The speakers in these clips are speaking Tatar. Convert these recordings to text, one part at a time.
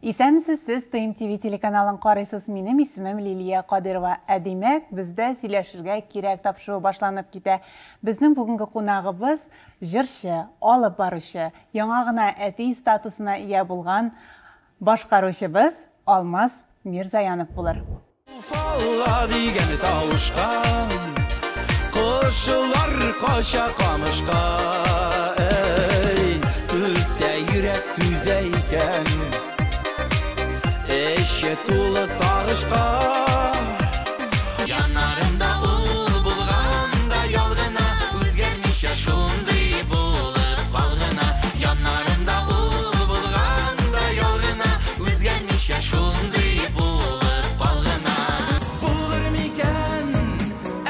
Исәмсез сез ТМ-ТВ телеканалын карыйсыз. Минем исемем Лилия Кадырова. Әдимәк, бездә сөйләшергә кирәк тапшыру башланып китә. Безнең бүгенге кунагыбыз җырчы, алып баручы, яңа гына әти статусына ия булган башкаручыбыз Алмаз Мирзаянов булыр. Фалла дигән тавышка, кошылар кача камышка, түзә йөрәк түзә икән, эше тулы сарышка. Янарымда ул булганда ялгына, үзгәрмичә шундый булып калгына. Янарымда ул булганда ялгына, үзгәрмичә шундый булып калгына. Булыр микән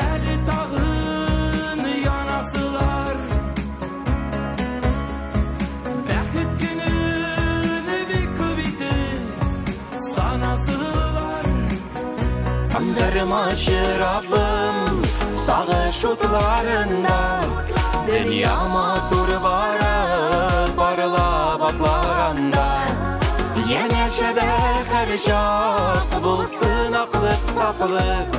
әле тагын янасылар, бәхет көнен бик күп иде санасылар. Кандырмашы Раббым сагыш утларында, дөнья матур барып барылап атлаганда, янәшәдә һәр чак булсын аклык, сафлык,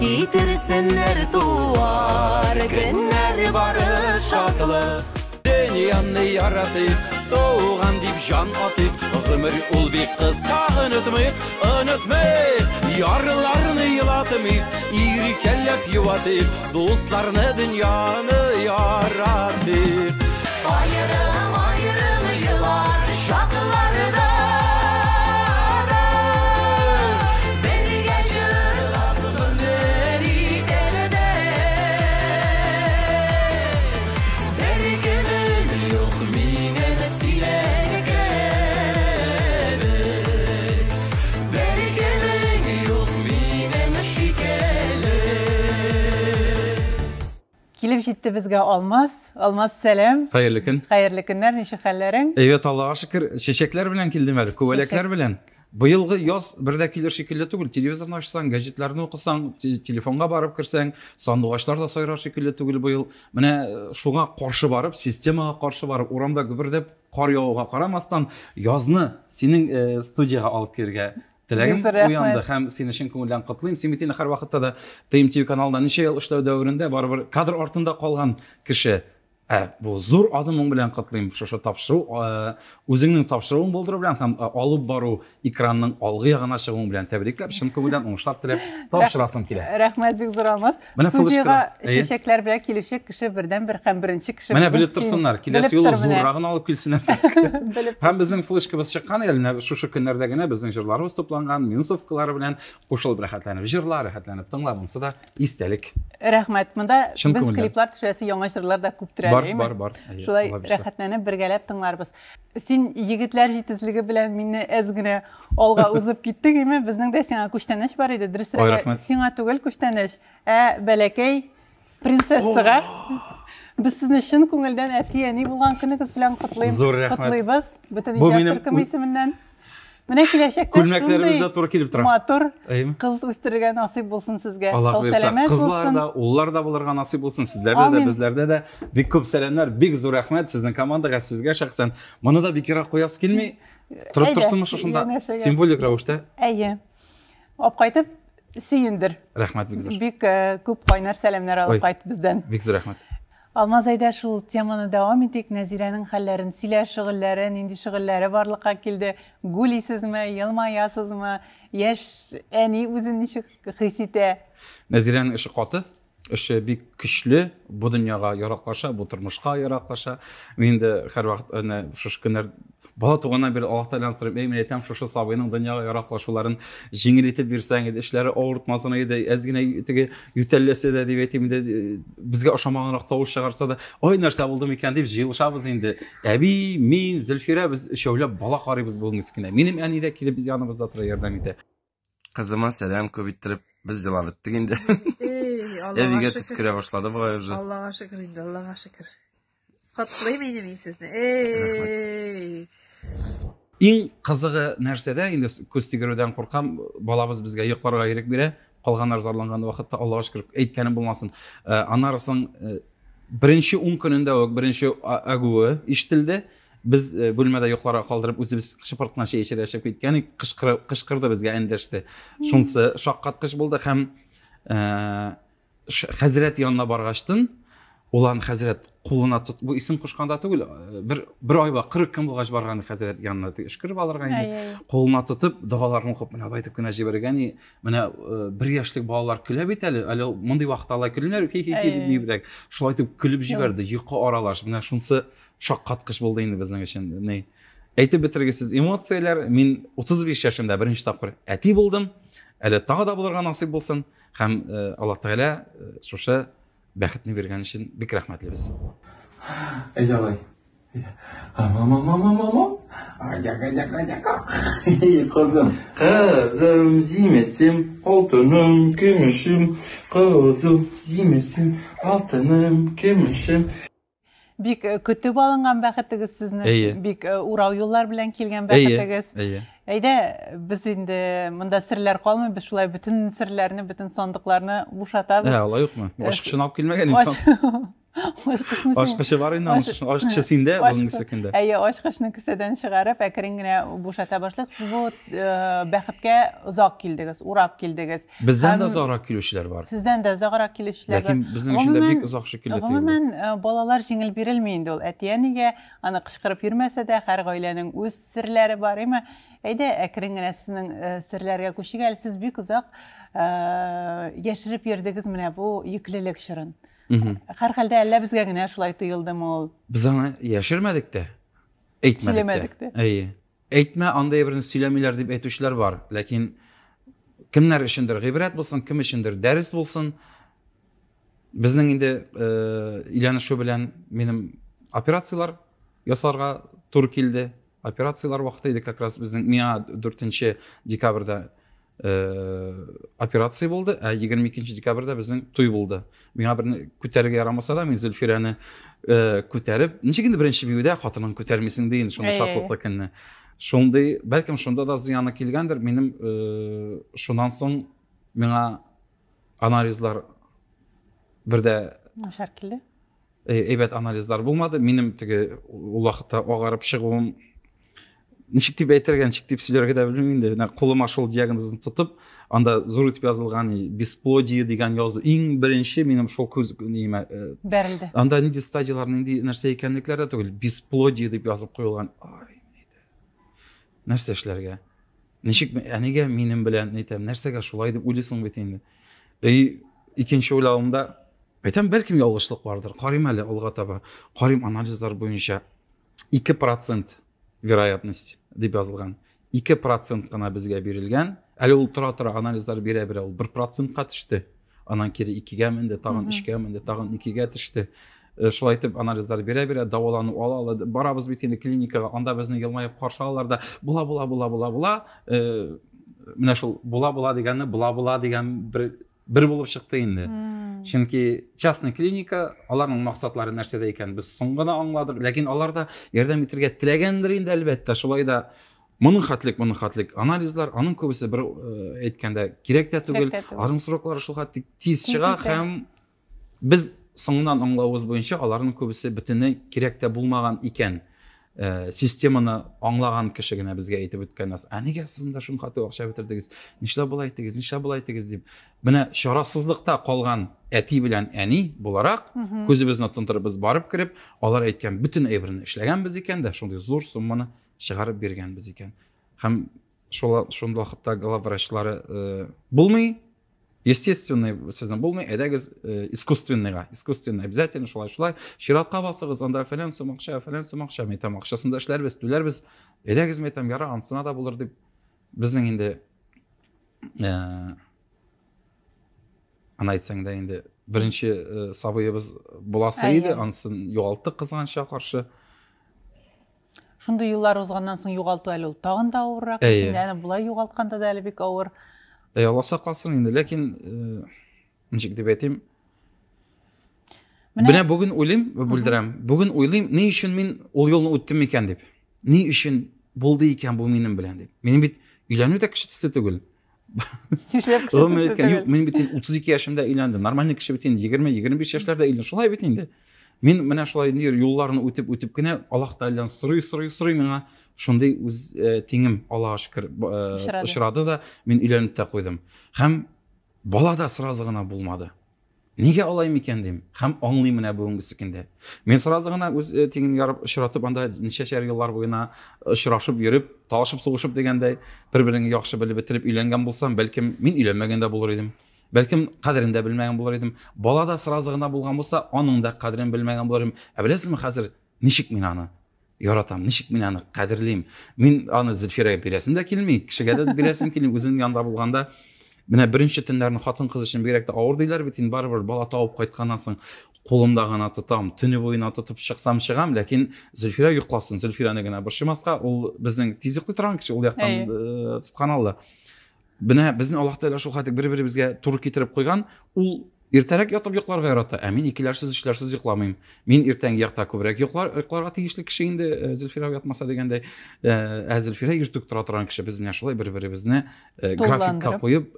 китерсеннәр туар көннәр барып шатлык. Дөньяны яратып, туган дип җан атып, гомер ул бик кыска, онытмыйк, ярларны елатмыйк, иркәләп юатып, дусларны, дөньяны яратып. Аерым елар шатларда, бергә җырлап гомер итәрдә. Бер көнем юк минем силәргә, бер көнем юк минем шикәле. Килеп җитте безгә Алмаз. Алмаз, сәлам. Hayırlı gün. Хәерле көннәр, ничек хәлләрең? Evet, Allah'a şükür. Çiçekler bilen kildim әле, күбәләкләр белән. Быелгы яз бердә килер шикелле түгел. Телевизорны ачсаң, газетларны укысаң, телефонга барып кирсәң, сандугачлар да сайрар шикелле түгел быел. Менә шуңа каршы барып, системага каршы барып, урамда гөбердәп кар явуга карамастан, язны синең студияга алып кергә теләгем уянды. Һәм сине чын күңелдән котлыйм. Син бит хәр вакытта да ТМ-ТВ каналында ничә ел эшләү дәверендә барыбер кадр артында калган кеше. Bu zor adımın bilen katlayım şu tapşırı, özünün tapşırığın bulduğu bilen hem alıp baru ekranın algı yağına çıkığın bilen tebrikler. Şimdi kömürden onuşlar dilep tapşırasım kile. Rahmet bik zor Алмаз. Studiyaga şişekler bilen kilişik kişi birden bir hem birinci kişi. Mene bilip tırsınlar. Kilesi yolu zorrağını alıp kilsinler. Hem bizim flaşkımız çıkan eline şu günlerdegine bizim jırlarımız toplangan, minusovkaları bilen koşul bir hatlanıp, jırları hatlanıp tınlamansı da istelik. Rahmet. Bunda biz klipler düşüresi yaman jırlar da kupturar. Бар. Şulay rəxətlənib birgəlәп tınlarбыз. Син егетләр җитезлеге белән мине әзгенә алга узып киттең, име? Безнең дә сиңа күчтәнәш бар иде. Дөресрәге сиңа түгел күчтәнәш, бәләкәй принцессага. Без сезне чын күңелдән әти-әни булган көнегез белән котлыйбыз. Бөтен җир исеменнән. Менә киләчәктә күлмәкләребездә туры килеп тора. Матур кыз үстерергә насыйп булсын сезгә. Аллаһ бирсә, кызлар да, уллар да булырга насыйп булсын. Сезләрдә дә, безләрдә дә бик күп сәламнар, бик зур рәхмәт сезнең командага, сезгә шәхсән. Моны да бик ярак куяс килми. Торып торсынмы шушында символик рәвештә? Әйе. Алып кайтып сөендер. Рәхмәт бик зур. Бик күп кайнар сәламнар алып кайт бездән. Бик зур рәхмәт. Алмаз әйдә шул теманы дәвам итик. Нәзирәнең хәлләрен, сөйлә шөгыльләрен, инде шөгыльләре барлыкка килде. Гүлисезме, елмаясызмы? Яшь әни үзен ничек хис итә? Нәзирәнең эше каты, эше бик көчле, бу дөньяга яраклаша, бу тормышка яраклаша. Мин дә һәр вакыт аны шушы көннәр бала туганнан бeri Allah Teala'dan sorayım, min әйтәм шушы сабыйның дөньяга яраклашуларын җиңел итеп бирсәң иде, эшләре авыртмасын иде, әзгенә теге ютәлләсә дә дип әйтим иде, безгә ошамаганрак тавыш чыгарса да, ой нәрсә булды микән дип җыелышабыз инде. Әби, мин, Зөлфирә, без өчәүләп бала карыйбыз бу мискинә. Минем әни дә килеп biz яныбызда тора, ярдәм итә. Кызыма сәлам күп иттереп, без җылап иттек инде. Аллаһка төскерә башлады бугай уже. Аллаһка шөкер инде, Аллаһка шөкер. Котлыйм инде мин сезне. Иң кызыгы нәрсәдә инде күз тигерүдән куркам, балабыз безгә йокларга ирек бирә, калганнар зарланган вакытта Аллаһка шөкер әйткәнем булмасын. Анарысын birinci 10 günündə o birinci əqvı iştildi. Biz bölmede yukarı kaldırıp özümüz şıpırtına şey içeri yaşap ketken kışkırdı bizge endişti. Şunsı şakkatqış buldu hem Hazret yanına bargaçtın. Olan Hazret kuluna tut. Bu isim kuşkanda tugul bir ayba 40 gün bulgaç bargan Hazret yanına ışkırıp alırgan. Koluna tutup dualarını okup mena baytıp güne jibergen. Mena 1 yaşlık balalar küle biteli. Ali munday wagt ala külünler deyip şulay aytıp külüp jiberdi. Yuqı aralaş. Mena şunsı şakkatqış buldu indi bizning için. Ne? Aytıp bitirgisiz emotsiyalar. Men 35 yaşımda birinchi tapqir ati buldum. Ali tağı da bulurga nasip bulsun. Hem Allah Teala şuşa bəxtini vergen için bik rahmetli biz. Ecalay. Mama. Acaka. Kızım zimesim, altınım, gümüşüm. Kızım zimesim, altınım, gümüşüm. Bik kütüp alıngan bəxtiniz sizin. Bik urau yollar bilen kelgen bəxtiniz. Eyde biz indi mında sirler kalmıyor. Biz şulay bütün sirlerini, bütün sandıklarını boşatabız. Allah yok mu? Aşkışını alıp gelmegen insan. Aşkışı var indi, aşkışı sinde, bunun sekinde. Aşkışını kiseden çıkarıp, ekringine boşata başladık. Siz bu bəxtke uzak kildiniz, urap kildiniz. Bizden de uzak kilişler var. Sizden de uzak kilişler var. Lakin bizden içinde bik uzak şekilde değil. Umumen bolalar jingil birilmeyindi ol. Etiyenige, ana kışkırıp yürmese de, her gaylenin öz sirleri var ama Eyde ekringine sizin sirlerge kuşi gel. Siz büyük uzak yaşırıp yerdiniz mine bu yüklilik şırın. Her halde elle bizge gine şulay tuyuldım ol. Biz ana yaşırmadık da. Eğitmedik de. Eğitme anda birini söylemeler deyip etüşler var. Lakin kimler işindir gibret bulsun, kim işindir ders bulsun. Bizning indi ilani şu bilen benim operatsiyalar yasarga tur keldi. Operatsiyalar vaqtıydı как раз bizning 4 dekabrda operatsiya bo'ldi. 22 dekabrda bizning to'y bo'ldi. Menga birini ko'targa yaramasa da men Zulfirani ko'tarib, nechigindi birinchi biyuda xotining ko'tarmaysin deyin, shunda shodlikli kunni. Shunday, balkim shunda da ziyoni kelgandir. Menim shundan so'ng menga analizlar birde şarkili. Evet analizlar bo'lmadi. Menim tigi u vaqtda og'arib chiquvim nechik deb aytirgan, nechik deb sizlarga da bilmayman. Qo'lima shol diagnozni tutib, anda zo'r deb yozilgan besplodие degan yozdi. Eng birinchi menim shol ko'z nima berildi. Anda nidi stadiyalarning narsa ekanliklari tugul besplodие deb yozib qo'yilgan. Ay, neydi? Narsa ishlarga. Nechik aniga menim bilan aytam, narsaga shulay deb o'ylaysan bet endi. Ikkinchi o'ylavimda aytam balkim yolg'ishlik vardır. Qarayım hali olg'a taba. Qarayım analizlar bo'yicha 2% verayetность deb yozilgan. 2% gana bizga berilgan. Ali ul tura analizlar bera ul 1% ga tushdi. Anan keri 2 ga mindi, tag'in 3 ga mindi, tag'in 2 ga tushdi. Shulay aytib analizlar bera davolanib ola barabız bit endi klinikaga, anda bizni yilmayib qarshi allarda bula mana shul bula degan bir bo'lib chiqdi endi. Chunki частный klinika ularning maqsadlari narsada ekan biz so'nggina angladik, lekin ularda yordam etirga tilagandir endi albatta. Shulayda Bunun xatlik analizlar, onun köbüsü bir aytganda kerak da tugul. Arın so'roqlari shu xatlik tez chiqa ham biz so'ngdan anglawimiz bo'yicha ularning köbüsü butunlay kerak da bo'lmagan ekan. Sistemani anglagan kishigina bizga aytib o'tganmiz. Aniga sizda shuni xato o'xshab o'tirdingiz. Nishlab bo'laytdingiz deb. Buni shorasizlikda qolgan ati bilan ani bo'laroq ko'zimizni tuntirib biz borib kirib, ular aytgan bütün aybirini ishlagan biz ekanda, shunday zo'r summani chiqarib bergan biz ekan. Ham shunda vaqtda glavvrachlari bo'lmay, естественный sizdan bo'lmay, edagiz искусственный обязательно shulay shiratqa basıgız, anda falan so'moqcha metam aqshasında ishlar biz edagiz metam yara ansına da bulur deb bizning endi ana aytsangda endi birinchi saboyimiz bo'lasa edi, ansin yo'qoltdik qizg'ancha qarshi. Şunda yıllar uzgandan soň yo'qaltып әле ул тагын да авыррак. Yani булай yo'qaltkanda да әле бик авыр. Allah saqlasın endi, lekin nechik deb aytayım. Buna bugün bildiram. Bugün oylayım, ne için men ol yolni o'tdim ekan deb. Ne için bo'ldi ekan bu menim bilan deb. Mening bit uylanib da kishi tiste tugul. Men bit 32 yaşımda uylandim. Normal kishi bit endi 20-25 yaşlarda uylandim. Şulay bit endi. Мин менә шулай нир юлларны үтеп кенә Аллаһ Тәгаләдән сорый миңа шундый үз тиңем Аллаһка шөкер очрады да мин өйләнеп тә куйдым. Һәм бала да сразу гына булмады. Нигә алай микән дим? Һәм аңлыйм менә бүгенге көндә. Мин сразу гына үз тиңен ярып очратып анда ничәшәр еллар буена очрашып йөреп, талашып сугышып дигәндәй бер-берен яхшы белеп бетереп өйләнгән булсам, бәлкем мин өйләнмәгәндә булыр идем. Бәлкем кадерен дә белмәгән булыр идем. Бала да сразу гына булган булса, аның да кадерен белмәгән булыр идем. Ә беләсезме хәзер ничек мин аны яратам, ничек мин аны кадерлим? Мин аны Зөлфирәгә бирәсем дә килми, кешегә дә бирәсем килми, үзенең янында булганда. Менә беренче төннәрне хатын-кыз өчен бигрәк тә авыр диләр бит, инде барыбер бала табып кайтканнан соң кулымда гына тотам, төне буена тотып чыксам чыгам, ләкин Зөлфирә йокласын, Зөлфирәне генә борчымаска, ул безнең тиз йоклый торган кеше, ул яктан субханалла. Менә безне Аллаһ Тәгалә шул хәтлек бер-беребезгә туры китереп куйган, ул иртәрәк ятып йокларга ярата, ә мин икеләрсез эшләрсез йокламыйм. Мин иртәнге якта күбрәк йокларга тиешле кеше инде, Зөлфирә ятмаса дигәндәй, ә Зөлфирә иртүк тора торган кеше, без менә шулай бер-беребезне графикка куеп,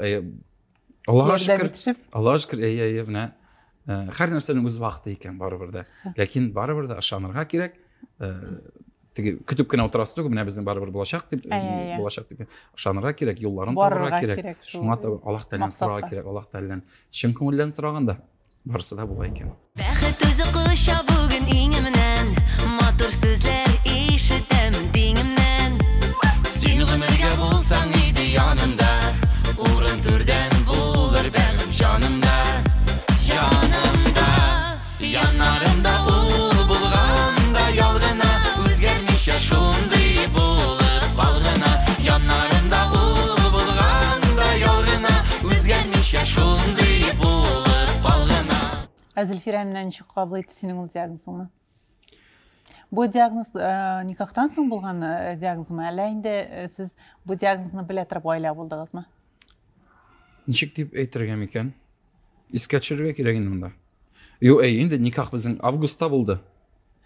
Аллаһка шөкер, менә һәр нәрсәнең үз вакыты икән барыбер дә. Ләкин барыбер дә ышанырга кирәк. Теге көтүп кенә утырасы түгел, менә безнең барыбер булачак дип ышанырга кирәк, юлларын табарга кирәк. Шуңа Аллаһ Тәгаләдән сорарга кирәк, Аллаһ Тәгаләдән чын күңелдән сораганда барысы да була икән. Бәхет үзе куша бүген иңемнән, матур сүзләр ишетәм диңемнән. Син гомергә булсаң иде янымда, урын түрдән булыр бәгым җанымда. Яннарымда ул булганда ялгына, үзгәрмичә шундый булып калгына. Яннарымда ул булганда ялгына, үзгәрмичә шундый булып калгына. Зөлфирә менән ничек кабул итте синең ул диагнозыңны? Бу диагноз никахтан соң булган диагнозмы, әллә инде сез бу диагнозны белә торып гаилә булдыгызмы? Ничек дип әйтергә микән? Искә төшерергә кирәк инде монда. Инде никах безнең августта булды.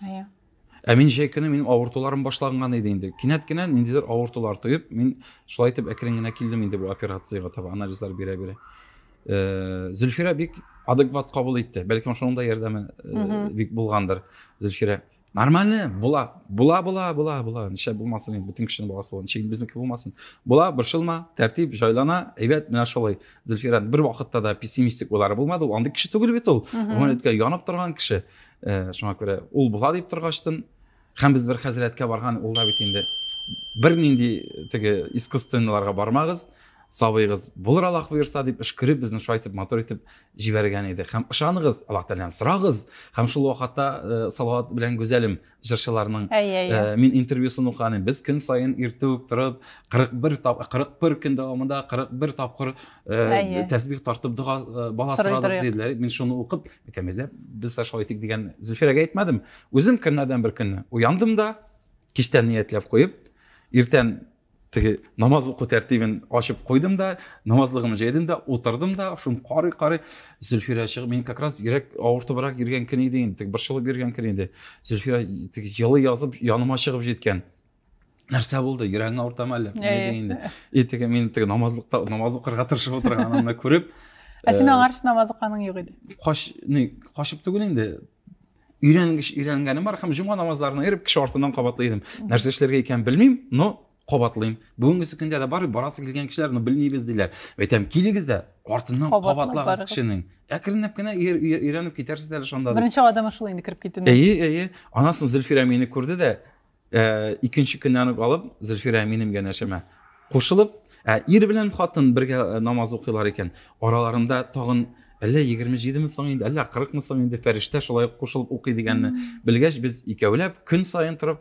Ә мин җәй көне минем авыртуларым башлаган иде инде. Кинәт кенә ниндидер авыртулар тоеп, мин шулай итеп әкрен генә килдем инде бу операциягә таба, анализлар бирә. Зөлфирә бик адекват кабул итте. Бәлкем шуның да ярдәме бик булгандыр. Зөлфирә нормально, була. Ничә булмасын инде, бүтән кешенең баласы булган. Ничек безнеке булмасын. Була, борчылма, тәртип, җайлана, әйбәт, менә шулай. Зөлфирә бер вакытта да пессимистик уйлары булмады. Ул андый кеше түгел бит ул. Ул янып торган кеше. Шуңа күрә ул була дип торгаштын. Һәм без бер хәзрәткә барган, ул да бит инде бернинди теге искусственныйларга бармагыз. Сабыйгыз булыр Аллаһ буйырса дип эшкереп безне шулай итеп матур итеп җибәргән иде. Һәм ышаныгыз, Аллаһ Тәгаләдән сорагыз. Һәм шул вакытта Салават белән Гүзәлем җырчыларның мин интервьюсын укыган. Без көн сайын иртә үк торып 41 көн дәвамында 41 тапкыр тәсбих тартып дуга бала сорадык диделәр. Мин шуны укып, әйтәмез, без шулай итик дигән Зөлфирәгә әйтмәдем. Үзем көннәрдән бер көнне уяндым да кичтән ниятләп куеп, иртән намаз уку тәртибен ачып куйдым да, намазлыгымны җәйдем да, утырдым да, шуны карый Зөлфирә чыгып, мин как раз йөрәк авыртыбрак йөргән көн иде инде, борчылып йөргән көн иде. Зөлфирә елы язып яныма чыгып җиткән. Нәрсә булды? Йөрәгең авыртамы әллә? Инде мин намаз укырга тырышып утырганымны күреп, син аңарчы намаз укганың юк иде. Кашып түгел инде. Өйрәнгәнем бар һәм җума намазларына йөреп кеше артыннан кабатлый идем. Нәрсә эшләргә икән белмим, но кабатлыйм. Бүгенге көндә дә бар, барасы килгән кешеләрне белмибез диләр. Әйтәм, килегез дә артыннан кабатлагыз кешенең. Әкренләп кенә өйрәнеп китәрсез әле шунда. Беренче адымы шул инде кирип китүне. Анасын Зөлфирә мине күрде дә, икенче көннән үк алып, Зөлфирә минем янәшәмә кушылып, ир белән хатын бергә намаз укыйлар икән. Араларында тагын әллә 27 мең соң инде, әллә 40 мең соң инде фәрештә шулай кушылып укый дигәнне белгәч, без икәүләп көн сайын торып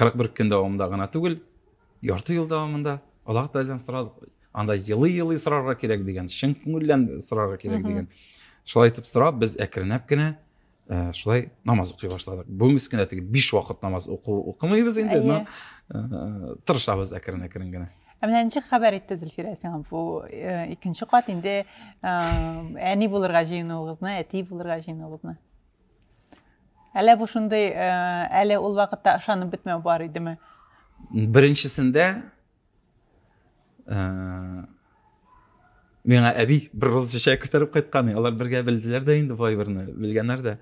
41 көн дәвамында гына түгел, ярты ел дәвамында Аллаһ Тәгаләдән сорадык. Анда елый сорарга кирәк дигән, чын күңелдән сорарга кирәк дигән. Шулай итеп сорап, без әкренләп кенә шулай намаз укый башладык. Бүгенге көндә 5 вакыт намаз укымыйбыз инде, тырышабыз әкрен генә. Менә ничек хәбәр итте Зөлфирә сиңа бу икенче кат инде әни булырга җыенуыгызны, әти булырга җыенуыгызны? Әле бу шундый, әле ул вакытта ышанып бетмәү бар идеме? Беренчесендә Миңа әби бер роз чәчәк күтәреп кайткан. Алар бергә белделәр дә инде Viber'ны, белгәннәр дә.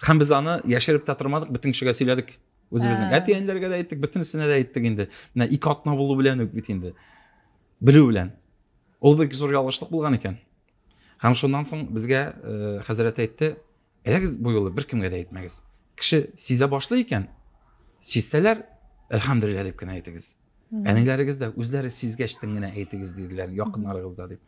Һәм без аны яшереп тә тормадык, бөтен кешегә сөйләдек. Үзебезнең әти-әниләргә дә әйттек, бөтенесенә дә әйттек инде. Менә ике атна булу белән үк бит инде. Белү белән. Ул бик зур ялгышлык булган икән. Һәм шуннан соң безгә хәзрәт әйтте, әгез бу юлы беркемгә дә әйтмәгез. Кеше сизә башлый икән, сизсәләр, әлхәмдүлилләh дип кенә әйтегез. Әниләрегез дә үзләре сизгәчтен генә әйтегез диделәр, якыннарыгызда дип.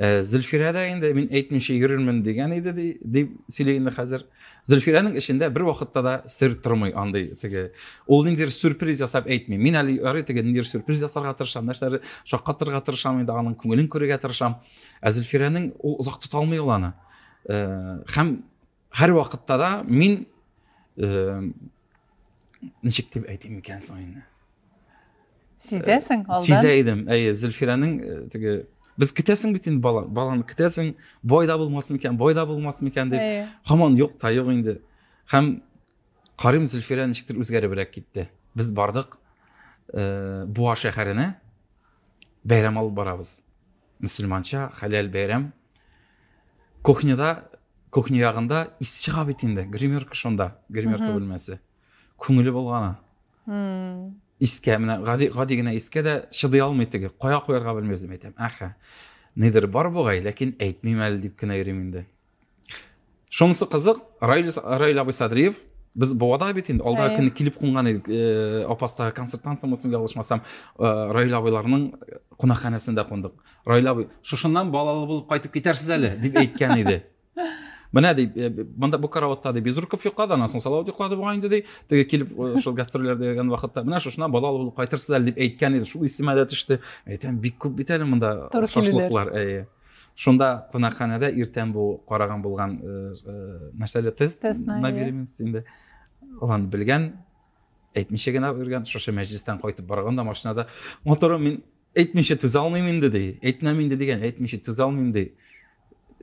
Зөлфирә дә инде мин әйтмичә йөрермен дигән иде дип сөйли инде хәзер. Зөлфирәнең эшендә бер вакытта да сер тормый андый теге. Ул ниндидер сюрприз ясап әйтми. Мин әле ярый теге ниндидер сюрприз ясарга тырышам, нәрсәләр шаккатырга тырышам инде, аның күңелен күрергә тырышам. Зөлфирәнең ул озак тота алмый ул аны. Һәм һәр вакытта да мин ничек дип әйтим икән соң инде. Сизәсең алдан. Сизә идем. Зөлфирәнең теге biz көтәсең бит инде баланы көтәсең, бойда булмасмы икән дип. Һаман юк та юк инде. Һәм Карим Зөлфирә ничектер үзгәребрәк китте. Без бардык Буа шәһәренә бәйрәм алып барабыз. Мөселманча хәләл бәйрәм. Кухня ягында ис чыга бит инде. Гримерка шунда, гримерка бүлмәсе. Күңеле булганы. Искә менә гади генә искә дә чыдый алмый теге. Кая куярга белмәс дип әйтәм. Аха. Нидер бар бугай, ләкин әйтмим әле дип кенә йөрим инде. Шунысы кызык, Раил абый Садриев, без Буада бит инде алда көне килеп кунган идек. Апаста концерттан соң ялгышмасам, Раил абыйларның кунакханәсендә кундык. Раил абый, шушыннан балалы булып кайтып китәрсез әле дип әйткән иде. Менә ди, монда бу караватта ди Безруков йоклады, аннан соң Салават йоклады буган инде ди. Теге килеп шул гастрольләрдә дигән вакытта, менә шушыннан балалы булып кайтырсыз әле дип әйткән иде. Шул исемә дә төште. Әйтәм, бик күп бит әле монда шашлыклар. Шунда кунакханәдә иртән бу караган булган мәсьәлә тест наберемез инде. Улан белгән, әйтмичә генә йөргән, шушы мәҗлестән кайтып барганда машинада моторым мин әйтмичә түзә алмыйм инде ди. Әйтмәм инде дигән, әйтмичә түзә алмыйм ди.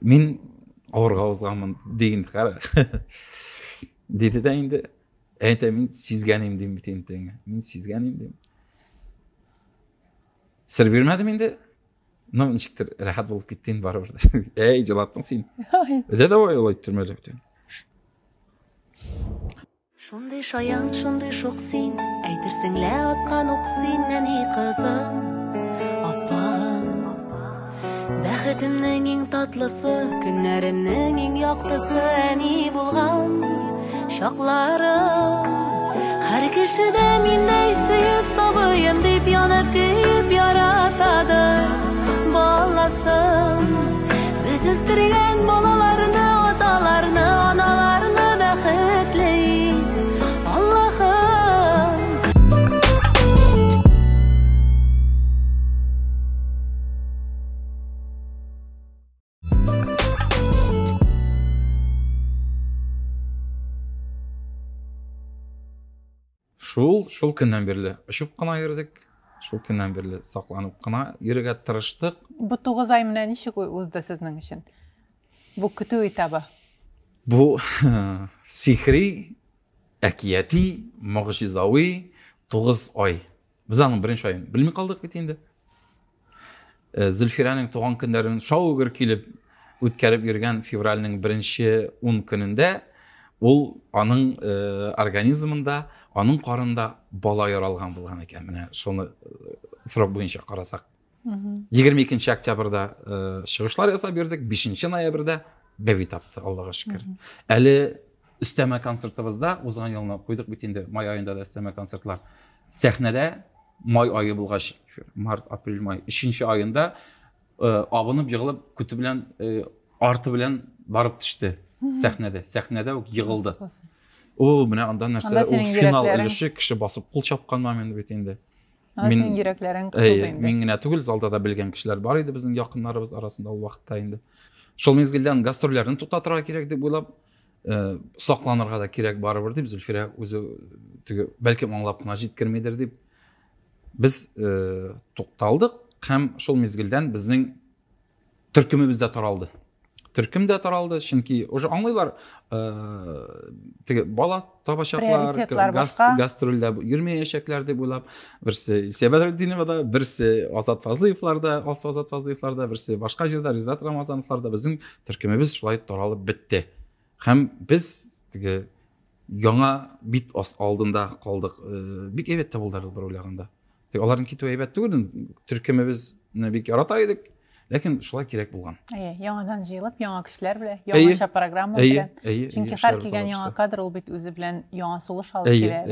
Мин авырга узганмын дигән кара. Диде дә инде. Әйтә мин сизгәнем дим бит инде. Мин сизгәнем дим. Сер бирмәдем инде. Ну, ничектер рәхәт булып киттең барыбер. Җылаттың син. Дә ой төрмәдә бит. Шундый шаян, шундый шук син, әйтерсең лә аткан ук син, нәни кызым, аппагым. Бәхетемнең иң татлысы, көннәремнең иң яктысы, әни булган чакларым. Һәр кеше дә миндәй сөеп сабыем дип янып көеп яратады баласын. Без үстергән балаларны, аталарны, аналарны бәхетле ит, Аллаһым. Шул көннән бирле очып кына йөрдек. Шул көннән бирле сакланып кына йөрергә тырыштык. Бу 9 ай менә ничек узды сезнең өчен? Бу көтү этабы. Бу сихри, әкияти, мөгъҗизави 9 ай. Без аның беренче аен белми калдык бит инде. Зөлфирәнең туган көннәрен шау-гөр килеп үткәреп йөргән февральнең беренче 10 көнендә ул аның организмында, аның карында бала яралган булган икән. Менә шуны срок буенча карасак. 22 октябрьдә чыгышлар ясап бирдек, 5 ноябрьдә бәби тапты, Аллаһка шөкер. Әле өстәмә концертыбызда узган елны куйдык бит инде, май аенда да өстәмә концертлар. Сәхнәдә май ае булгач, март, апрель, май 3 аенда абынып егылып көтү белән арты белән барып төште сәхнәдә үк егылды. О, менә анда нәрсә, ул финал өлеше, кеше басып кул чапкан момент бит инде. Мин йөрәкләрен кысылды инде. Мин генә түгел, залда да белгән кешеләр бар иде безнең якыннарыбыз арасында ул вакытта инде. Шул мезгилдән гастрольләрне туктатырга кирәк дип уйлап, сакланырга да кирәк барыбер дип Зөлфирә үзе теге бәлки аңлап кына җиткермидер дип без тукталдык һәм шул мезгилдән безнең төркемебез дә таралды. төркем дә таралды, чөнки уже аңлыйлар, теге бала табачаклар, Приоритетлар башка. гастрольдә йөрмәячәкләр дип уйлап, берсе Сәбәдретдиновада, берсе Азат Фазлыевларда, Азат Фазлыевларда, берсе башка җирдә Ризат Рамазановларда безнең төркемебез шулай таралып бетте. Һәм біз теге яңа бит алдында калдык. Бик әйбәт тә булды бер уйлаганда. Теге аларның китүе әйбәт түгел, төркемебезне бик ярата идек, ләкин шулай кирәк булган. Яңадан җыелып, яңа кешеләр белән, яңаша программа белән. Чөнки һәр килгән яңа кадр ул бит үзе белән яңа сулыш алып килә.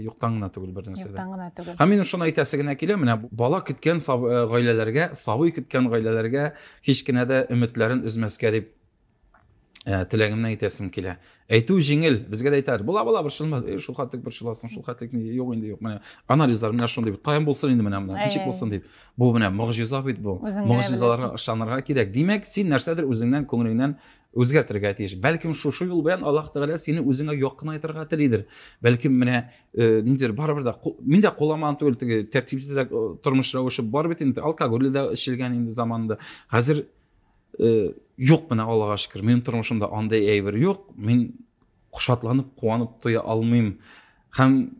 Юктан гына түгел бер нәрсәдә. Юктан гына түгел. Һәм минем шуны әйтәсе генә килә, менә бала көткән гаиләләргә, сабый көткән гаиләләргә һич кенә дә өметләрен үзмәскә дип теләгемне әйтәсем килә. Әйтү җиңел, безгә дә әйтәләр. Була борчылма, шул хәтлек борчыласың, шул хәтлек юк инде юк. Менә анализлар менә шундый бит. Каян булсын инде менә ничек булсын дип. Бу менә мөгъҗиза бит бу. Мөгъҗизаларга ышанырга кирәк. Димәк, син нәрсәдер үзеңнән, күңелеңнән үзгәртергә тиеш. Бәлким шушы юл белән Аллаһ Тәгалә сине үзеңә якынайтырга телидер. Бәлким менә ниндидер барыбер дә мин дә куламан түгел, теге тәртипсезлек тормыш рәвеше бар бит инде. Алкоголь дә эчелгән инде заманында. Хәзер юк менә Аллаһка шөкер. Минем тормышымда андай әйбер юк. Мин кушатланып, куанып туя алмыйм. Һәм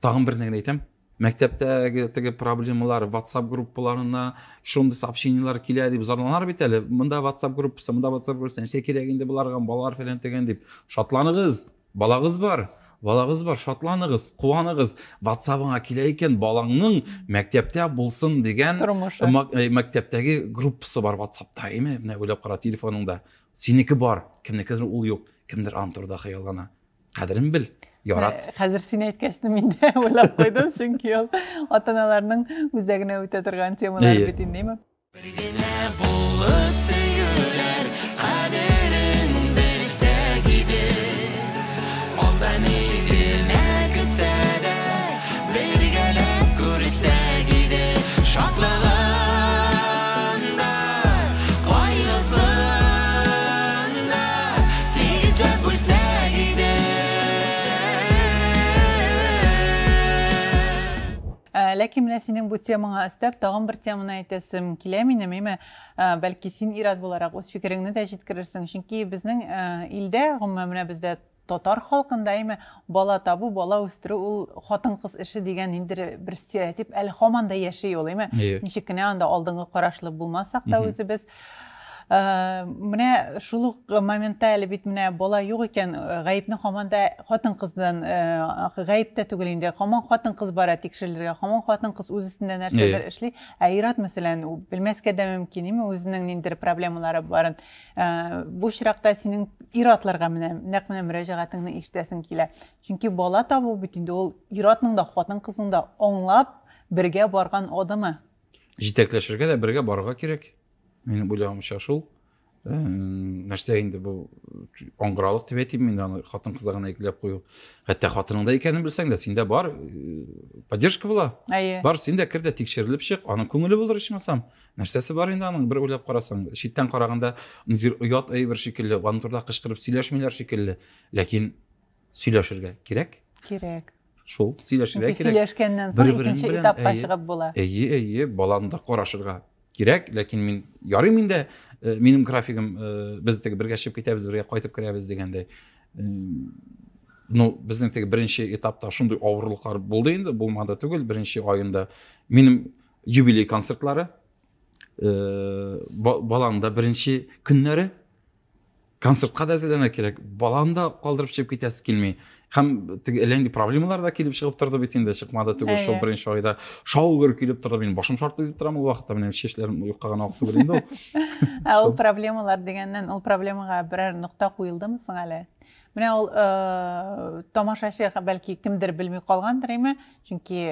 тагын бер нәрсә әйтәм. Мәктәптәге теге проблемалар WhatsApp группаларына шундый сообщениялар килә дип зарланар бит әле. Монда WhatsApp группасы, монда WhatsApp группасы, нәрсә кирәк инде буларга, балалар фәлән дигән дип. Шатланыгыз, балагыз бар. Балагыз бар, шатланыгыз, куаныгыз. WhatsApp-ыңа килә икән, балаңның мәктәптә булсын дигән мәктәптәге группасы бар WhatsApp-та, әйме? Менә уйлап кара телефоныңда. Синеке бар, кемнекедер ул юк, кемдер антурда хыяллана. Кадерен бил, ярат. Хәзер син әйткәчне мин дә уйлап куйдым, чөнки ул ата-аналарның үзәгенә үтә торган темалар бит инде. Birgine bulur söyürler kaderin bilse gidi O seni ne kütse de birgelep görse gidi Şatlığında kaygısında tizlep görse gidi Ләкин менә синең бу темаңа өстәп тагын бер теманы әйтәсем килә минем, бәлки син ирад буларак үз фикереңне дә җиткерерсең, чөнки безнең илдә, гомумән менә бездә татар халкында бала табу, бала үстерү ул хатын-кыз эше дигән инде бер стереотип әле һаман да яши ул, ничек кенә анда алдынгы карашлы булмасак та үзебез. Менә шул моментта әле бит менә бала юк икән, гаепне һаман да хатын-кыздан гаеп тә түгел инде. Һаман хатын-кыз бара тикшерелергә, һаман хатын-кыз үз өстендә нәрсәләр эшли. Ират мәсәлән, белмәскә дә мөмкин, үзенең ниндидер проблемалары барын. Бу чиракта синең иратларга менә нәкъ менә мөрәҗәгатеңне ишетәсең килә. Чөнки бала табу бит инде ул иратның да хатын-кызның да аңлап бергә барган адымы. Җитәкләшергә дә бергә барырга кирәк. Минем уйлавымча шул. Нәрсә инде бу аңгыралык дип әйтим мин аны хатын-кызга гына әйкләп кую. Хәтта хатыныңда икәнен белсәң дә, синдә бар поддержка була. Бар, синдә кер дә тикшерелеп чык, аның күңеле булыр ичмасам. Нәрсәсе бар инде аның, бер уйлап карасаң, читтән караганда уят әйбер шикелле, антурда кычкырып сөйләшмиләр шикелле, ләкин сөйләшергә кирәк. Кирәк. Шул, сөйләшергә кирәк. Сөйләшкәннән соң икенче этапка чыгып була. Баланы да карашырга кирәк, ләкин мин ярый миндә минем графигым без теге бергә чыгып китәбез, бергә кайтып керәбез дигәндәй. Безнең теге беренче этапта шундый авырлыклар булды инде, булмады түгел, беренче аенда минем юбилей концертлары, баланда беренче көннәре концертка да әзерләнә кирәк. Баланы да калдырып чыгып китәсе килми. Һәм теге әллә проблемалар да килеп чыгып торды бит инде, чыкмады түгел, шул беренче айда шаугыр килеп торды, мин башым шартлый дип торам ул вакытта, менә чәчләрем юкка гына ак түгел инде ул. Ул проблемалар дигәннән, ул проблемага берәр нокта куелдымы соң әле? Менә ул тамашачы бәлки кемдер белми калгандыр, чөнки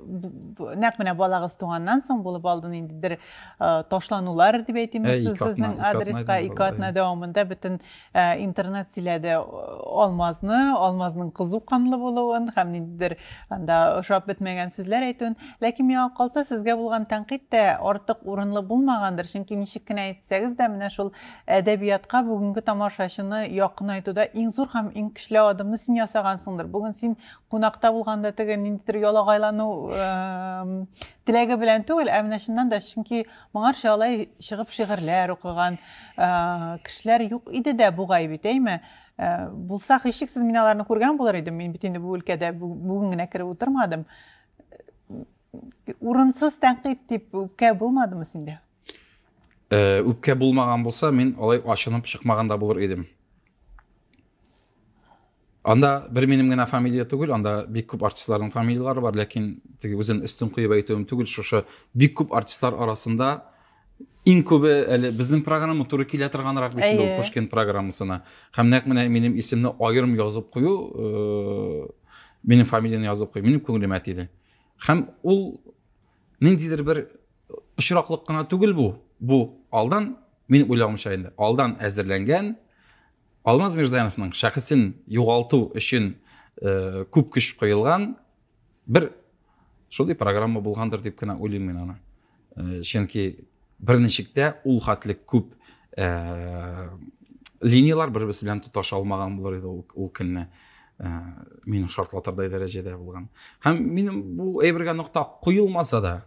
нәкъ менә балагыз туганнан соң булып алдын инде ташланулар дип әйтимез, сезнең адреска икатна дәвамында бөтен интернет сөйләде алмазның кызу канлы булуын һәм ниндидер анда ошап бетмәгән сүзләр әйтүен, ләкин миңа калса сезгә булган тәнкыйть тә артык урынлы булмагандыр, чөнки ничек кенә әйтсәгез дә менә шул әдәбиятка бүгенге тамашачыны якынайтуда иң зур һәм иң көчле адымны син ясагансыңдыр. Бүген син кунакта булганда теге ниндидер ялагайлану теләге белән түгел, ә менә шуннан да, чөнки моңарча алай чыгып шигырьләр укыган кешеләр юк иде дә бугай бит, әйме? Булса, һичшиксез мин аларны күргән булыр идем. Мин бит инде бу өлкәдә бүген генә кире утырмадым. Урынсыз тәнкыйть дип үпкә булмадымы синдә? Үпкә булмаган булса, мин алай ачынып чыкмаганда булыр идем. Анда bir минем генә фамилия түгел, анда бик күп артистларның фамилиялары бар, ләкин теге үзен өстен куеп әйтүем түгел, шушы бик күп артистлар арасында иң күбе әле безнең программа туры килә торганрак бит инде Пушкин программасына. Һәм нәкъ менә минем исемне аерым язып кую, минем фамилияны язып кую, минем күңелемә тиде. Һәм ул ниндидер бер очраклык кына түгел бу. Бу алдан, мин уйлаганча инде, алдан әзерләнгән Алмаз Мирзаяновның шәхесен югалту өчен күп көч куелган бер шундый программа булгандыр дип кенә уйлыйм мин аны. Чөнки берничектә ул хәтлек күп линиялар бер-берсе белән тоташа алмаган булыр иде ул көнне. Мине шартлатырдай дәрәҗәдә булган. Һәм минем бу әйбергә нокта куелмаса да,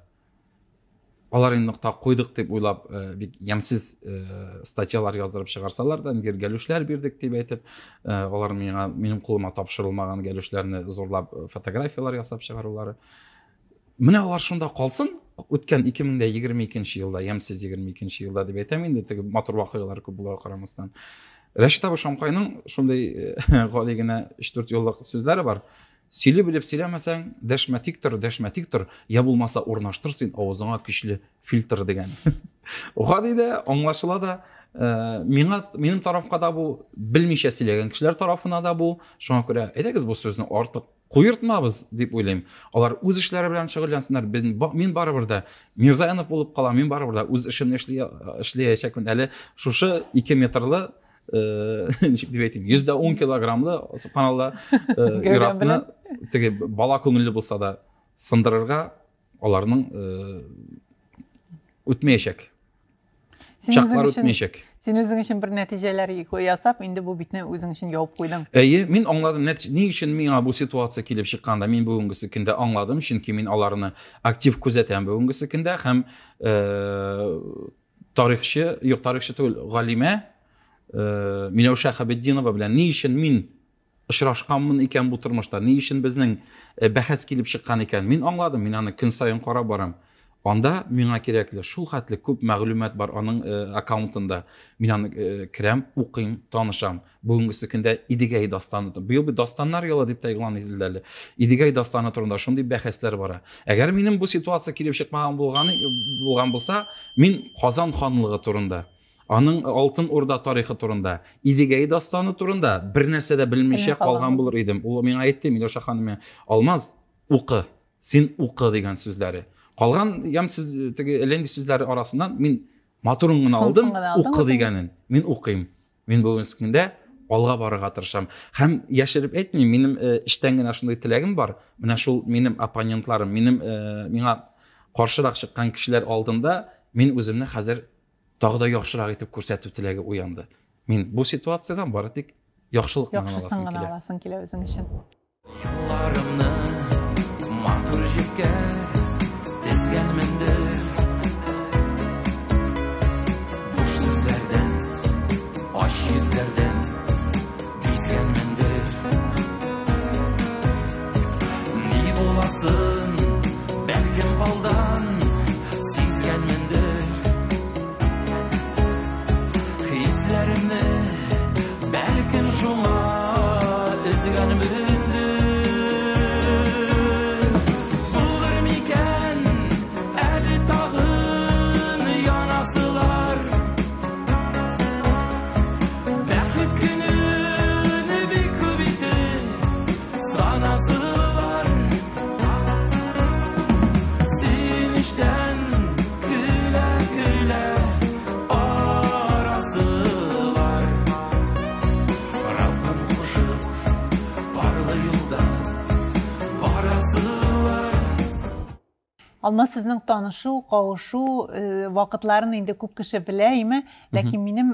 алар инде нокта куйдык дип уйлап, бик ямсыз статьялар яздырып чыгарсалар да, гелүшләр бирдек дип әйтеп, алар минем кулыма тапшырылмаган гелүшләрне зурлап фотографиялар ясап чыгарулары. Менә алар шунда калсын, үткән 2022 елда, ямсыз 22 елда дип әйтәм инде, теге матур вакыйгалар күп була карамастан. Рәшит Абу Шамкайның шундай гади генә 3-4 еллык сүзләре бар. Сөйле белеп сөйләмәсәң, дәшмә тиктор, я булмаса урнаштыр син авызыңа көчле фильтр дигән. Гади дә аңлашыла да, минем тарафка да бу белмичә сөйләгән кешеләр тарафына да бу, шуңа күрә әйдәгез бу сүзне артык куертмабыз дип уйлыйм. Алар үз эшләре белән шөгыльләнсеннәр. Мин барыбыр да Мирзаянов булып калам, мин барыбыр да үз эшемне эшләячәкмен. Әле шушы 2 метрлы ничек дип әйтим, 110 килограммлы субханалла юратны теге бала күңелле булса да сындырырга аларның үтмәячәк. Чаклар үтмәячәк. Син үзең өчен бер нәтиҗәләр ясап, инде бу битне үзең өчен ябып куйдың. Мин аңладым, ни өчен миңа бу ситуация килеп чыкканда, мин бүгенгесе көндә аңладым, чөнки мин аларны актив күзәтәм бүгенгесе көндә һәм тарихчы түгел, галимә Миләүшә Хәбетдинова белән ни өчен мин очрашканмын икән бу тормышта, ни өчен безнең бәхәс килеп чыккан икән, мин аңладым, мин аны көн сайын карап барам. Анда миңа кирәкле шул хәтле күп мәгълүмат бар аның аккаунтында. Мин аны керәм, укыйм, танышам. Бүгенгесе көндә Идегәй дастаны, бу дастаннар ялы дип тәйгълан ителде. Идегәй дастаны турында шундый бәхәсләр бара. Әгәр минем бу ситуация килеп чыкмаган булган булса, мин Казан ханлыгы турында, аның Алтын Урда тарихы турында, Идегәй дастаны турында бер нәрсә дә белмичә калган булыр идем. Ул миңа әйтте, Миләүшә ханым, Алмаз, укы, син укы дигән сүзләре. Калган ямсыз теге эленди сүзләре арасыннан мин матурын гына алдым, укы дигәнен. Мин укыйм. Мин бүгенге көндә алга барырга тырышам. Һәм яшереп әйтмим, минем иштән генә шундый теләгем бар. Менә шул минем оппонентларым, миңа каршырак чыккан кешеләр алдында мин үземне хәзер тагы да яхшырак итеп күрсәтү теләге уянды. Мин бу ситуациядән бары тик яхшылыкны аласым килә үзең өчен. Юлларымны матур җиргә тезгәнмендер. Буш сүзләрдән, аш йөзләрдән бизгәнмендер. Ни буласын, бәлкем алдан сизгәнмендер. Хисләремне бәлкем шуңа өзгәнмендер. Булыр микән әле тагын янасылар. Бәхет көнен бик күп итеп санасылар. Син иштән көлә-көлә арасылар. Раббым кушып барлы юлда барасылар. Алмаз сезнең танышу, кавышу вакытларын инде күп кеше белә име, ләкин минем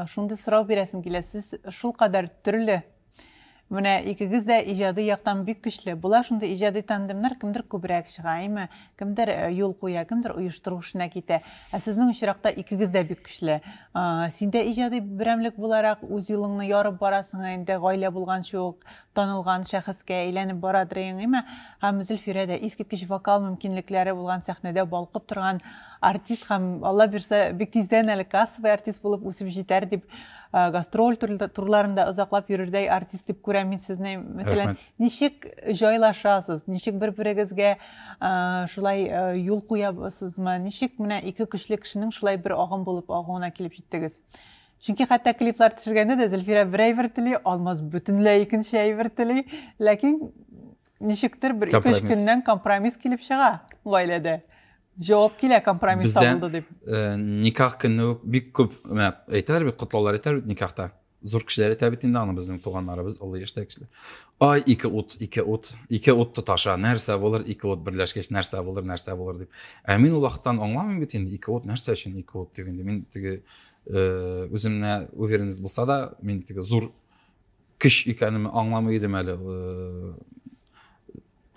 шундый сорау бирәсем килә. Сез шул кадәр төрле Менә икегез дә иҗади яктан бик көчле. Була шундый иҗади тандемнар кемдер күбрәк чыгаймы, кемдер юл куя, кемдер оештыру эшенә китә. Ә сезнең очракта икегез дә бик көчле. Синдә иҗади берәмлек буларак үз юлыңны ярып барасың, инде гаилә булганчы ук танылган шәхескә әйләнеп барадыр инде. Һәм Зөлфирә дә искиткеч вокал мөмкинлекләре булган сәхнәдә балкып торган артист һәм Алла бирсә бик тиздән әле кассовый артист булып үсеп җитәр дип гастроль турларында озаклап йөрердәй артист дип күрәм мин сезне. Мәсәлән, ничек җайлашасыз, ничек бер-берегезгә шулай юл куябызмы, ничек менә ике көчле кешенең шулай бер агым булып агуына килеп җиттегез? Чөнки хәтта клиплар төшергәндә дә Зөлфирә бер әйбер тели, Алмаз бөтенләй икенче әйбер тели, ләкин ничектер бер 2-3 көннән компромисс килеп чыга гаиләдә. Җавап килә, компромисс табылды дип. Никах көнне бик күп әйтәләр бит, котлаулар әйтәләр бит никахта. Зур кешеләр әйтә бит инде аны безнең туганнарыбыз, олы яшьтә кешеләр. Ай, ике ут тоташа, нәрсә булыр, ике ут берләшкәч нәрсә булыр дип. Ә мин ул вакыттан аңламыйм бит инде, ике ут нәрсә өчен ике ут дигәндә. Мин теге үземне уверенность булса да, мин теге зур көч икәнен аңламый идем әле.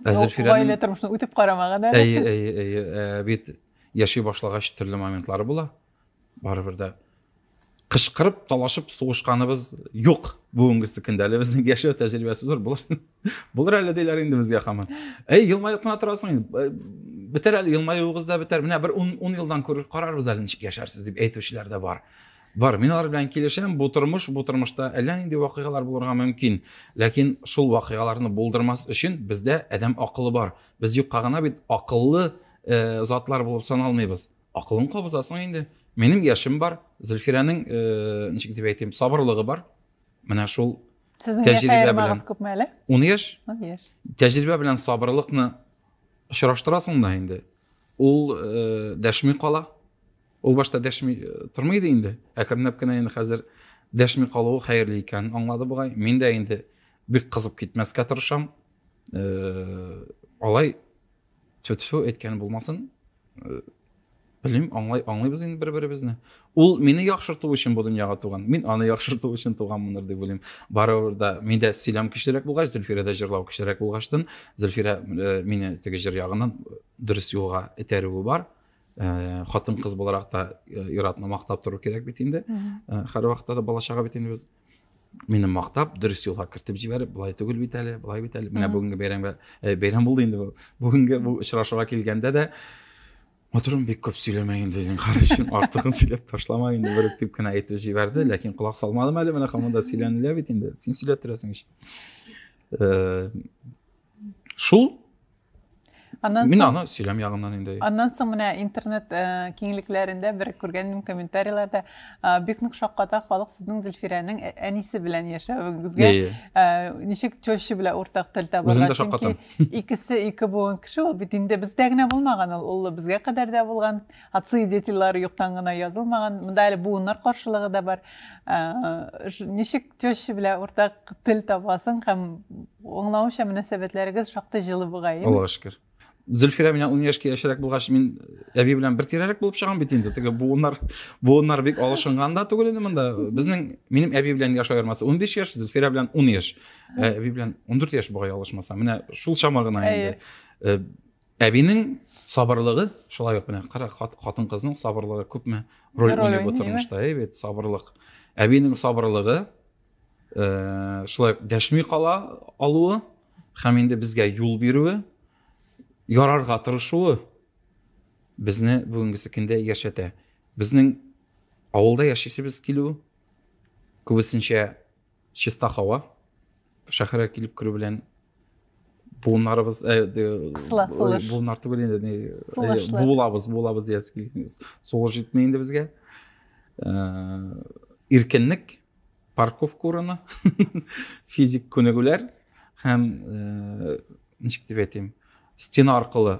Гаилә тормышны үтеп карамаган әле. Бит яши башлагач төрле моментлары була. Барыбер дә кышкырып, талашып сугышканыбыз юк. Бүгенгесе көндә әле безнең яшәү тәҗрибәсе зур булыр. Булыр әле диләр инде безгә һаман. Елмаеп кына торасың. Бетер әле елмаюыгыз да бетер. Менә бер 10 елдан күрер карарбыз әле ничек яшәрсез дип әйтүчеләр дә бар. Мин алар белән килешәм, бу тормышта әллә нинди вакыйгалар булырга мөмкин. Ләкин шул вакыйгаларны булдырмас өчен бездә адәм акылы бар. Без юкка гына бит акыллы затлар булып саналмыйбыз. Акылын кабызасың инде. Минем яшем бар, Зөлфирәнең ничек дип әйтим, сабырлыгы бар. Менә шул тәҗрибә белән 10 яшь. Тәҗрибә белән сабырлыкны очраштырасың да инде. Ул дәшми кала. Ул башта дәшми тормайды инде. Әкренләп кенә инде хәзер дәшми калуы хәерле икән аңлады бугай. Мин дә инде бик кызып китмәскә тырышам. Алай төтү әйткән булмасын. Белмим, аңлыйбыз инде бер-беребезне. Ул мине яхшырту өчен бу дөньяга туган. Мин аны яхшырту өчен туганмындыр дип уйлыйм. Барыбер да миндә сөйләм көчлерәк булгач, Зөлфирәдә җырлау көчлерәк булгачлыктан, Зөлфирә мине теге җыр ягыннан дөрес юлга этәрүе бар. Хатын кыз буларак та иратны мактап туру кирәк бит инде. Һәр вакытта да балачага бит инде без мине мактап, дөрес юлга кертеп җибәреп, булай түгел бит әле, булай бит әле. Менә бүгенге бәйрәм булды инде бу. Бүгенге бу очрашуга килгәндә дә Матурым бик күп сөйләмәй инде син карашын, артыгын сөйләп ташлама инде, бер дип кенә әйтеп җибәрде, ләкин кулак салмадым әле, менә һаман да сөйләнелә бит инде. Син сөйләп торасың ич. Шул Мин аны сөйләм ягыннан инде. Аннан соң менә интернет киңлекләрендә бер күргәнем комментарийларда бик нык шакката халык сезнең Зөлфирәнең әнисе белән яшәвегезгә ничек чөче белән уртак тел табарга. Чөнки икесе ике буын кеше ул бит инде бездә генә булмаган ул безгә кадәр дә булган. Отцы детилары юктан гына язылмаган. Монда әле буыннар каршылыгы да бар. Ничек чөче белән уртак тел табасың һәм аңлаучы мөнәсәбәтләрегез шактый җылы бугай. Аллаһка шөкер. Зөлфирә менә 10 яшькә яшәрәк булгач мин әби белән бер тирәрәк булып чыгам бит инде. Теге буыннар бик алышынган да түгел инде монда. Безнең минем әби белән яш аермасы 15 яшь, Зөлфирә белән 10 яшь. Әби белән 14 яшь бугай алышмаса. Менә шул чамагына инде. Әбинең сабырлыгы шулай ук менә кара хатын кызның сабырлыгы күпме роль уйнап тормышта, бит сабырлык. Әбинең сабырлыгы шулай дәшми кала алуы һәм инде безгә юл бирүе ярарга тырышуы безне бүгенгесе көндә яшәтә. Безнең авылда яшисебез килү күбесенчә чиста һава, шәһәргә килеп керү белән буыннарыбыз буыннар түгел инде, булабыз яскилбез. Сугыш җитмәй инде безгә. Иркенлек, парковка урыны, физик күнегүләр һәм ничек дип әйтим, стена аркылы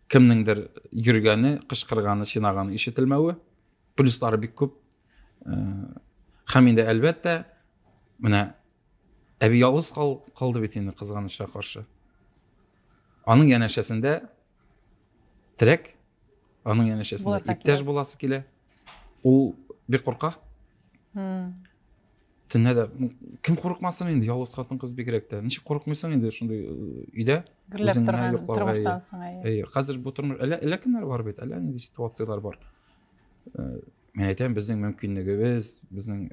кемнеңдер йөргәне, кычкырганы, чинаганы ишетелмәве, плюслары бик күп. Һәм инде әлбәттә менә әби ялгыз калды бит инде кызганычка каршы. Аның янәшәсендә терәк, аның янәшәсендә иптәш буласы килә. Ул бик курка. Төнне дә кем курыкмасын инде, ялгыз хатын кыз бигрәк тә. Ничек курыкмыйсың инде шундый өйдә? Гөрләп Үзеңне торган йокларга, тормыштан соң. Хәзер бу тормыш әллә кемнәр бар бит, әллә нинди ситуациялар бар. Мен әйтәм, безнең мөмкинлегебез, безнең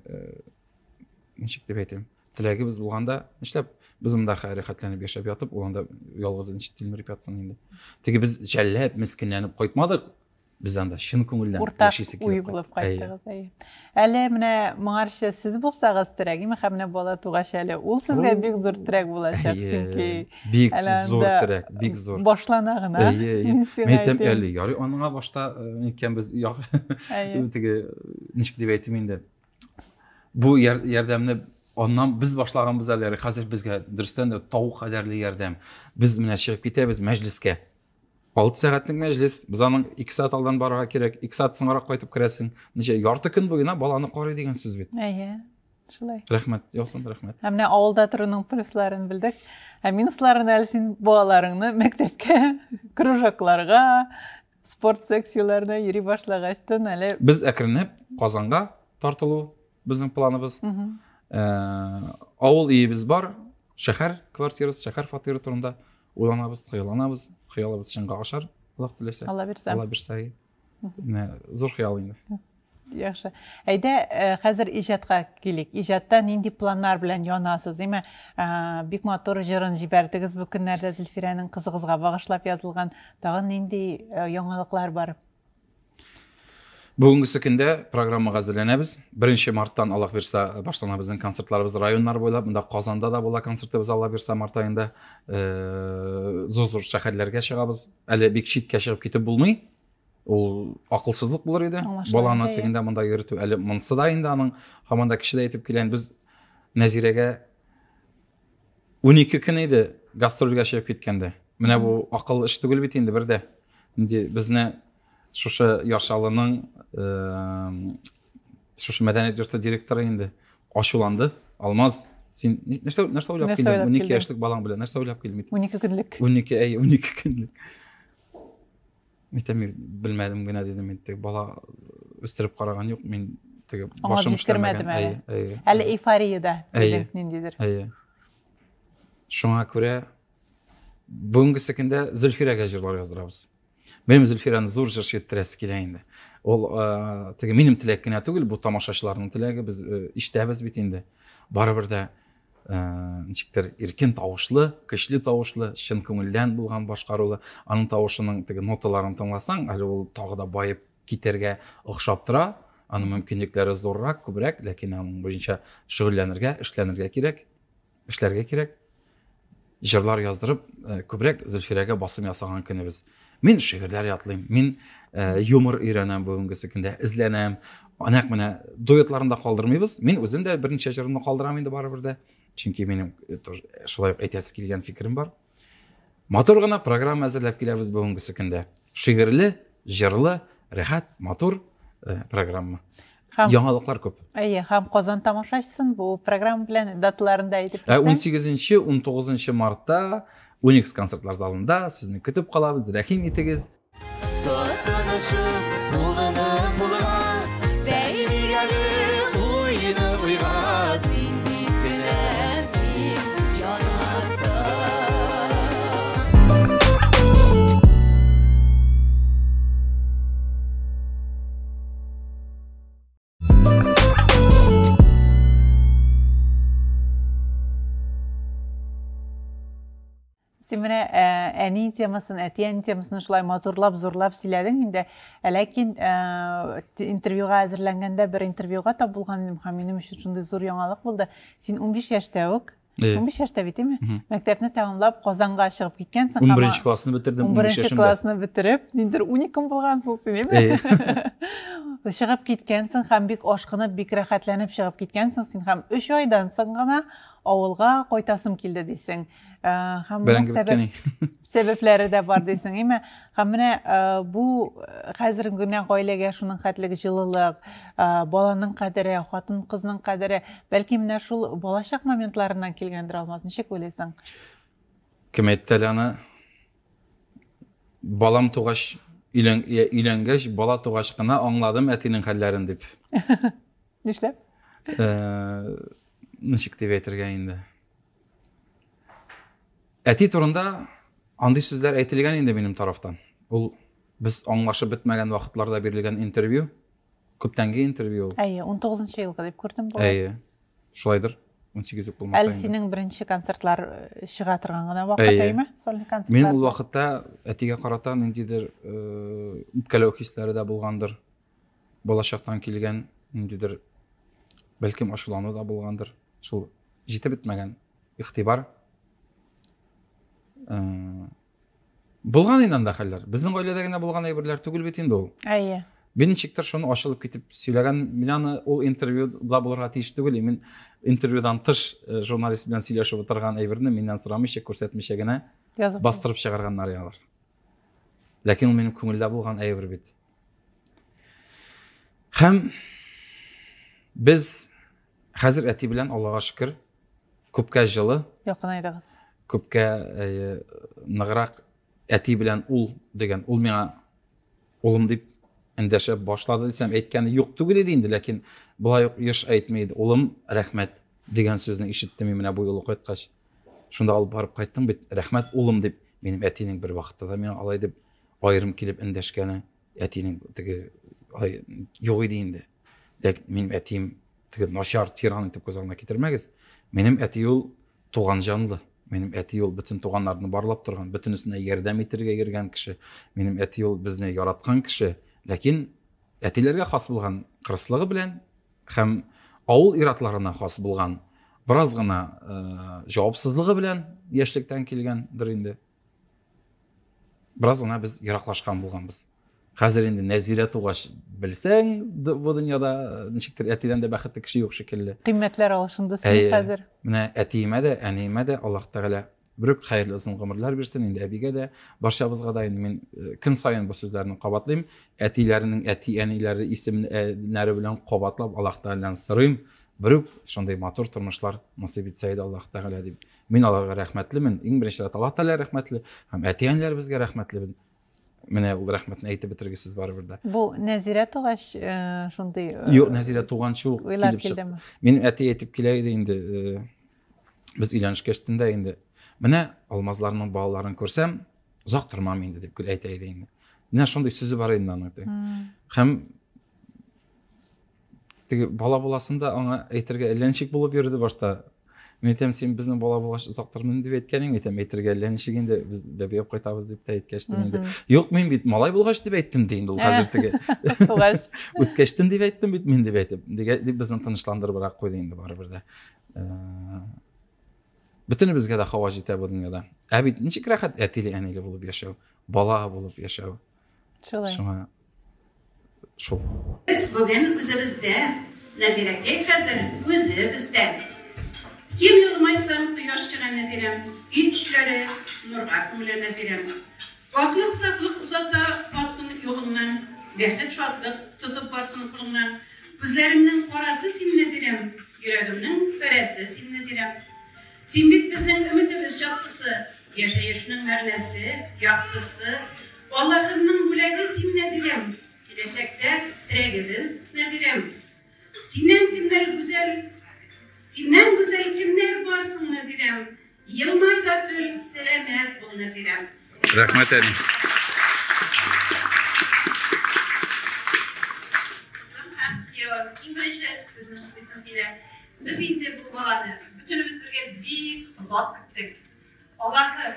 ничек дип әйтәм, теләгебез булганда, нишләп без монда хәрәкәтләнеп яшәп ятып, уланда ялгыз ничек тилмереп ятсың инде. Теге без җәлләп, мискенләнеп кайтмадык. Без анда чын күңелдән яшисе Уртак уй булып кайттыгыз. Әле менә моңарчы сез булсагыз терәк, һәм менә бала тугач әле ул сезгә бик зур терәк булачак, чөнки бик зур терәк, бик зур. Башлана гына. Мен әйтәм әле, ярый, аныңа башта әйткәнбез, теге ничек дип әйтим инде. Бу ярдәмне ondan biz başlaganбыз әле, хәзер безгә дөрестән дә тау кадәрле ярдәм. Без менә чыгып китәбез мәҗлескә. 6 сәгатьлек мәҗлес, без аның 2 сәгать алдан барырга кирәк, 2 сәгать соңрак кайтып керәсең. Ничә ярты көн буена баланы карый дигән сүз бит. Шулай. Рәхмәт, ясын рәхмәт. Менә авылда торуның плюсларын белдек. Минусларын әле син балаларыңны мәктәпкә, кружокларга, спорт секцияләренә йөри башлагачтан әле Без әкренләп Казанга тартылу безнең планыбыз. Авыл иебез бар, шәһәр квартирасы, шәһәр фатиры турында уйланабыз, хыялланабыз, хыялыбыз чынга ашар, Аллаһ теләсә. Алла бирсә. Алла бирсә. Зур хыял инде. Яхшы. Әйдә, хәзер иҗатка килик. Иҗатта нинди планнар белән янасыз, диме? Бик матур җырын җибәрдегез бу көннәрдә Зөлфирәнең кызыгызга багышлап язылган. Тагын нинди яңалыклар бар? Бүгенге көндә программага әзерләнәбез. 1 марттан Аллаһ бирсә башлана безнең концертларыбыз районнар буйлап, монда Казанда да була концертыбыз Аллаһ бирсә март аенда. Зур шәһәрләргә чыгабыз. Әле бик читкә чыгып китеп булмый. Ул акылсызлык булыр иде. Баланы тегендә монда йөртү. Әле монсы да инде аның һаманда кеше дә әйтеп килгән. Без Нәзирәгә 12 көн иде гастрольгә чыгып киткәндә. Менә бу акыл эш түгел бит инде бердә. Инде безне шушы Яршалының шушы мәдәният йорты директоры инде ачуланды. Алмаз, син нәрсә уйлап килдең? 12 яшьлек балаң белән нәрсә уйлап килдең? 12 көнлек. 12 көнлек. Мин белмәдем генә дидем, инде бала үстереп караган юк, мин теге башым эшләмәдем. Әле эйфорияда ниндидер. Шуңа күрә бүгенге көндә Зөлфирәгә җырлар яздырабыз. Benim Zülfirənin zor җырчы иттерәсе килә инде. Ул теге минем теләк кенә түгел, бу тамашачыларның теләге, без ишетәбез бит инде. Барыбер дә ничектер иркен тавышлы, көчле тавышлы, чын күңелдән булган башкарулы, аның тавышының теге ноталарын тыңласаң, әле ул тагы да байып китәргә охшап тора. Аның мөмкинлекләре зоррак, күбрәк, ләкин аның буенча шөгыльләнергә, эшләргә кирәк. Җырлар яздырып, күбрәк Зөлфирәгә басым ясаган көнебез. Мин шигырьләр ятлыйм, мин юмор өйрәнәм бүгенге көндә, эзләнәм. Анак менә дуэтларында калдырмыйбыз. Мин үзем дә берничә җырымны калдырам инде барыбер дә. Чөнки минем шулай әйтәсе килгән фикерем бар. Матур гына программа әзерләп киләбез бүгенге көндә. Шигырьле, җырлы, рәхәт, матур программа. Яңалыклар күп. Һәм Казан тамашачысын бу программа белән даталарын да әйтеп 18-19 мартта Unix концертлар залында сезне көтеп калабыз. Рәхим итегез. Син менә әни темасын, әтиян темасын шулай матурлап, зурлап сөйләдең инде. Ләкин интервьюга әзерләнгәндә бер интервьюга тап булган идем, һәм минем өчен шундый зур яңалык булды. Син 15 яшьтә үк, 15 яшьтә битеме? Мәктәпне тәмамлап Казанга чыгып киткәнсең. 11 классны бетердем, 15 яшьмдә. 11 классны бетереп, ниндер 12 булгансың син, әйме? Чыгып киткәнсең һәм бик ашкынып, бик рәхәтләнеп чыгып киткәнсең син һәм 3 айдан соң гына авылга кайтасым килде дисең. Һәм сәбәпләре дә бар дисең, әйме? Һәм менә бу хәзер генә гаиләгә шуның хәтлек җылылык, баланың кадере, хатын кызның кадере, бәлки менә шул балачак моментларыннан килгәндер, Алмаз, ничек уйлыйсың? Кем әйтте аны? Балам тугач, өйләнгәч, бала тугач кына аңладым әтинең хәлләрен дип. Нишләп? ничек дип әйтергә инде. Әти турында андый сүзләр әйтелгән инде минем тарафтан. Ул без аңлашып бетмәгән вакытларда бирелгән интервью, күптәнге интервью. Әйе, 19-нчы елга дип күрдем бу. Әйе. Шулайдыр. 18 булмаса Әле синең беренче концертлар чыга торган гына вакыт әйме? Сольный концертлар. Мин ул вакытта әтигә карата ниндидер үпкәләү хисләре дә булгандыр. Балачактан килгән ниндидер бәлкем ачулану да булгандыр. Шул җитеп бетмәгән игътибар. Булган инде анда хәлләр. Безнең гаиләдә генә булган әйберләр түгел бит инде ул. Әйе. Мин ничектер шуны ачылып китеп сөйләгән, мин аны ул интервьюда булырга тиеш түгел. Мин интервьюдан тыш журналист белән сөйләшеп утырган әйберне миннән сорамыйча, күрсәтмичә генә бастырып чыгарганнар ялар. Ләкин ул минем күңелдә булган әйбер бит. Һәм без хәзер әти белән Аллага шөкер күпкә җылы, Якынайдыгыз. Күпкә ныграк әти белән ул дигән, ул миңа улым дип эндәшеп башлады дисәм, әйткәне юк түгел иде инде, ләкин булай ук еш әйтмәйде. Улым, рәхмәт дигән сүзне ишеттем менә бу юлы кайткач. Шунда алып барып кайттым бит, рәхмәт улым дип, минем әтинең бер вакытта да миңа алай дип айрым килеп эндәшкәне, әтинең теге юк иде инде. Ләкин минем әтием теге начар тиран итеп күзалына китермәгез. Минем әти ул туган җанлы. Минем әти ул бөтен туганнарны барлап торган, бөтенесенә ярдәм итәргә йөргән кеше. Минем әти ул безне яраткан кеше. Ләкин әтиләргә хас булган кырыслыгы белән һәм авыл иратларына хас булган бераз гына җавапсызлыгы белән яшьлектән килгәндер инде. Бераз гына без яраклашкан булганбыз. Хәзер инде Нәзирә тугач белсәң, бу дөньяда ничектер әтидән дә бәхетле кеше юк шикелле. Кыйммәтләр алышынды син хәзер. Менә әтиемә дә, әниемә дә Аллаһ Тәгалә биреп хәерле озын гомерләр бирсен инде, әбигә дә, барчабызга да инде мин көн саен бу сүзләрне кабатлыйм. Әтиләренең әти-әниләре исемнәре белән кабатлап Аллаһ Тәгаләдән сорыйм. Биреп шундый матур тормышлар насыйп итсә иде Аллаһ Тәгалә дип. Мин аларга рәхмәтлемен. Иң беренче Аллаһ Тәгалә рәхмәтле, һәм әти-әниләр безгә рәхмәтле. Менә ул рәхмәтне әйтеп бетергесез барыбер да. Бу Нәзирә тугач шундый Юк, Нәзирә туганчы ук килеп чыкты. Мин әти әйтеп килә иде инде. Без өйләнешкәч тендә инде. Менә алмазларның балаларын күрсәм, озак тормам инде дип әйтә иде инде. Менә шундый сүзе бар инде аның. Һәм теге бала буласында аңа әйтергә әлләнчек булып йөрде башта. Мен әйтәм, син безнең бала булгач озак тормыйм дип әйткәнең, әйтәм, әйтергә әлләнчек инде без дәбиеп кайтабыз дип әйткәчтем инде. Юк, мин бит малай булгач дип әйттем ди инде ул хәзер теге. Үскәчтен дип әйттем бит мин дип әйтеп. Дип безне тынычландырыбрак куйды инде барыбер дә. Бөтенебезгә дә хава җитә бу дөньяда. Ә бит ничек рәхәт әтиле әниле булып яшәү, бала булып яшәү. Шуңа шул. Бүген үзебездә Нәзирәгә хәзер үзебездә. Син елмайсаң кояш чыган Нәзирәм, ичләре нурга күмелә Нәзирәм. Вакыт саклык узата барсын юлыңнан, бәхет шатлык тотып барсын кулыңнан. Күзләремнең карасы син Нәзирәм, йөрәгемнең фәрәсе син Нәзирәм. Син бит безнең өметебез чаткысы, яшәешнең мәгънәсе, яктысы. Аллаһымның бүләге син Нәзирәм, киләчәктә терәгебез Нәзирәм. Синнән güzel kimler varsın Нәзирәм. Елмай да көл, сәламәт бул Нәзирәм. Рәхмәт әни. Иң беренче сезнең исем килә. Без инде бу баланы бөтенебез бергә бик озак көттек. Аллаһы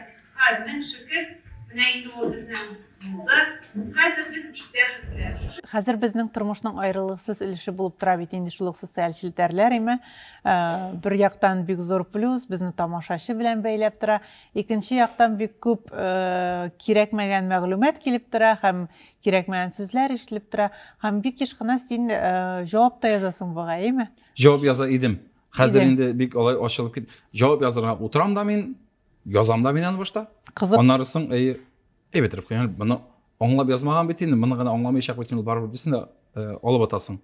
мең шөкер, менә инде ул безнең булды. Хәзер без бик бәхетле. Хәзер безнең тормышның аерылыксыз өлеше булып тора бит инде шул социаль челтәрләр име. Бер яктан бик зур плюс безне тамашачы белән бәйләп тора. Икенче яктан бик күп кирәкмәгән мәгълүмат килеп тора һәм кирәкмәгән сүзләр ишетелеп тора. Һәм бик еш кына син җавап та язасың буга, име? Җавап яза идем. Хәзер инде бик алай ачылып кит. Җавап язарга утырам да мин, язам да мин аны башта. Аннарысын бетереп куйган, моны аңлап язмаган бит инде, моны гына аңламыйча куйган барбыр дисен дә алып атасың.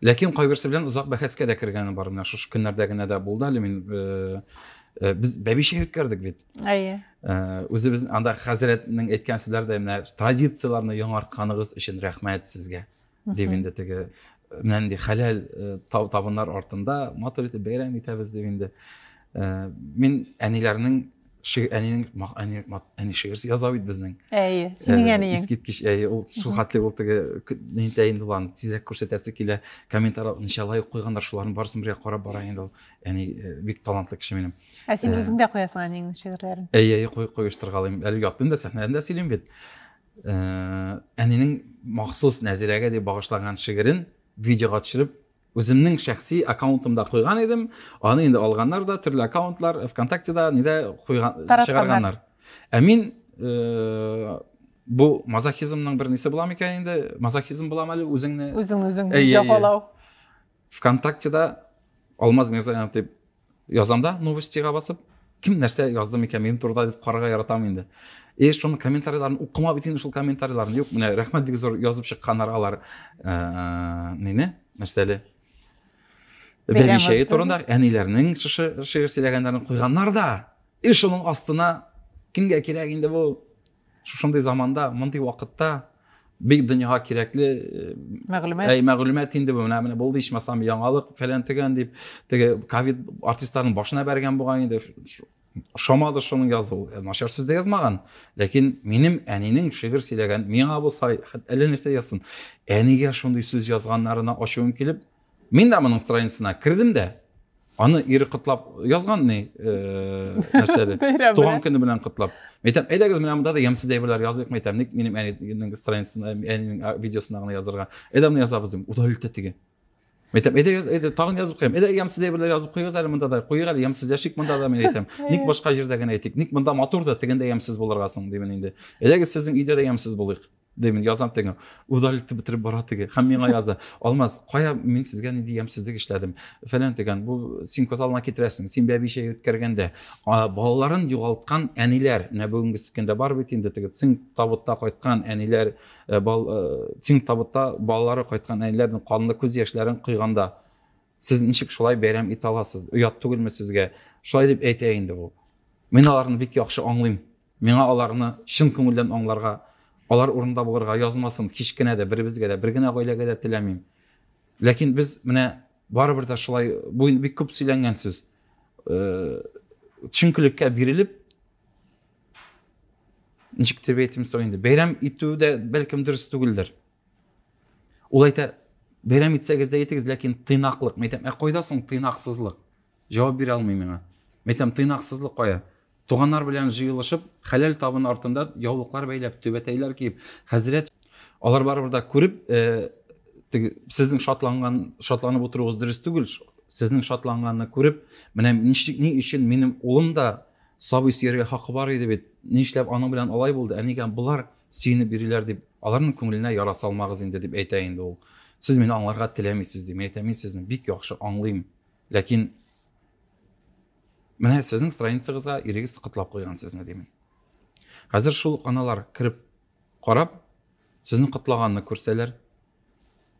Ләкин кайберсе белән озак бәхәскә дә кергәне бар. Менә шушы көннәрдә генә дә булды әле мин без бәбишә үткәрдек бит. Әйе. Үзебез анда хәзрәтнең әйткән сүзләрдә менә традицияларны яңартканыгыз өчен рәхмәт сезгә. Дип инде теге менән ди хәләл табыннар артында матур итеп бәйрәм итәбез дип инде. Мин әниләрнең әни шигырь яза бит безнең. Әйе, синең әниең. Искиткеч, ул шул хәтле ул теге нинтә инде уларны тизрәк күрсәтәсе килә. Комментарий ничалай куйганнар, шуларның барысын бергә карап бара инде ул. Әни бик талантлы кеше минем. Син үзең дә куясың әнинең шигырьләрен. Әйе, куештыргалыйм. Әле яттым да сәхнәдә сөйлим бит. Әнинең махсус Нәзирәгә дип багышланган шигырен видеога төшереп, үземнең шәхси аккаунтымда куйган идем. Аны инде алганнар да, төрле аккаунтлар, ВКонтактеда, нидә куйган, чыгарганнар. Мин бу мазохизмның бер нисе була микән инде? Мазохизм буламы әле үзеңне җафалау. ВКонтактеда Алмаз Мирзаянов дип язам да, новостига басып, ким нәрсә язды микән минем турыда дип карарга яратам инде. Шуның комментарийларын укыма бит инде, шул комментарийларын. Юк, менә рәхмәт бик зур язып чыкканнар алар. Нене? Нәрсәле? Бәбишәй турында әниләрнең шигырь сөйләгәннәрен куйганнар да. Шуның астына кимгә кирәк инде бу? Шушындый заманда, мондый вакытта бик дөньяга кирәкле мәгълүмат инде бу. Менә булды ичмасам яңалык фәлән тегән дип, теге ковид артистларның башына бәргән булган инде. Шамады шуның язу. Начар сүз дә язмаган. Ләкин минем әнинең шигырь сөйләгән, миңа булса әле нәрсә язсын. Әнигә шундый сүз язганнарына ачуым килеп, мин дә моның страницасына кирдем дә, аны ире кытлап язган нәрсәле. Туган көне белән кытлап. Әйтәм, әйдәгез менә монда да ямсыз әйберләр языйк мәйтәм, ник минем әнинең страницасына, әнинең видеосына гына язырга. Әйдәм язабыз дим, удалить итәтеге. Мәйтәм, әйдә тагын язып куям. Әйдә ямсыз әйберләр язып куйгыз әле монда да. Куйгыз әле ямсыз яшик монда да, мен әйтәм. Ник башка җирдә генә әйтик? Ник монда матур да, тегендә ямсыз булыргасың димен инде. Әйдәгез сезнең өйдә дә ямсыз булыйк. Демен язам тегә. Удалить бетереп бара теге. Һәм миңа яза. Алмаз, кая мин сезгә нинди ямсызлык эшләдем? Фәлән дигән. Бу син күзалына китерәсең. Син бәбишә үткәргәндә балаларын югалткан әниләр, менә бүгенге көндә бар бит инде теге цинк табутта кайткан әниләр, цинк табутта балалары кайткан әниләрнең канлы күз яшьләрен куйганда сез ничек шулай бәйрәм итә аласыз? Уят түгелме сезгә? Шулай дип әйтә инде бу. Мин аларны бик яхшы аңлыйм. Миңа аларны чын күңелдән аңларга, алар урында булырга язмасын, кичкенә дә, беребезгә дә, бер генә гаиләгә дә теләмим. Ләкин без менә барыбер дә шулай, бу бик күп сөйләнгән сүз. Чынкылеккә бирелеп, ничек дип әйтим соң инде, бәйрәм итү дә бәлкем дөрес түгелдер. Ул әйтә, бәйрәм итсәгез дә итегез, ләкин тыйнаклык. Мәйтәм, кайдасың тыйнаксызлык? Җавап бирә алмыйм миңа. Мәйтәм, тыйнаксызлык кая? Туганнар белән җыелышып, хәләл табын артында яулыклар бәйләп, түбәтәйләр киеп, хәзрәт алар барыбер да күреп, сезнең шатланып утыруыгыз дөрес түгел. Сезнең шатланганны күреп, менә ни өчен минем улым да сабый сөяргә хакы бар иде бит. Нишләп аның белән алай булды? Әнигә булар сөйне бириләр дип, аларның күңеленә яра салмагыз инде дип әйтә инде ул. Сез мине аңларга теләмисез дип әйтә. Мин сезне бик яхшы аңлыйм. Ләкин менә сезнең страницагызга ирегез кытлап куйган сезне димен. Хәзер шул аналар кирип карап, сезнең кытлаганны күрсәләр,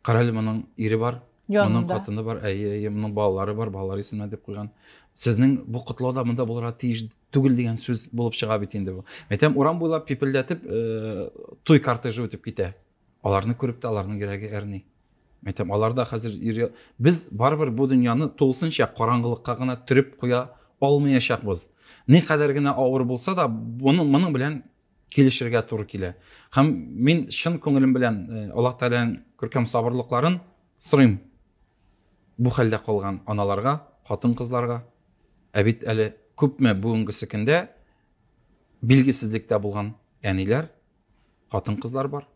карале моның ире бар, моның хатыны бар, моның балалары бар, балалар исеменә дип куйган. Сезнең бу кытлауда монда булырга тиеш түгел дигән сүз булып чыга бит инде бу. Мәйтәм, урам буйлап пипелдәтеп, туй кортежы үтеп китә. Аларны күреп тә аларның йөрәге әрни. Мәйтәм, аларда хәзер без барыбер бу дөньяны тулысынча караңгылыкка гына төреп куя алмаячакбыз. Ни кадәр генә авыр булса да, моның белән килешергә туры килә. Һәм мин чын күңелем белән Аллаһ Тәгаләнең күркәм сабырлыкларын сорыйм. Бу хәлдә калган аналарга, хатын-кызларга, бит әле күпме бүгенге көндә билгесезлектә булган әниләр, хатын-кызлар бар.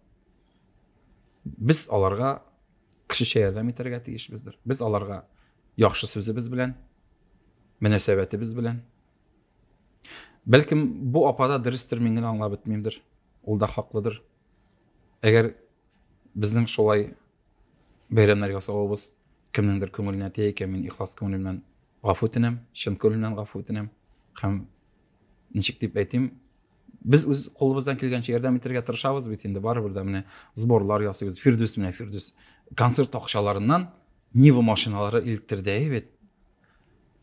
Без аларга кешечә ярдәм итәргә тиешбездер. Без аларга яхшы сүзебез белән, мөнәсәбәтебез белән. Бәлкем бу апада дөрестер, мин генә аңлап бетмимдер. Ул да хаклыдыр. Әгәр безнең шулай бәйрәмнәр ясавыбыз кемнеңдер күңеленә тия икән, мин ихлас күңелемнән гафу үтенәм, чын күңелемнән гафу үтенәм. Һәм ничек дип әйтим, без үз кулыбыздан килгәнчә ярдәм итәргә тырышабыз бит инде, барыбер да менә сборлар ясыйбыз. Фирдүс концерт акчаларыннан Нива машиналары илттерде бит.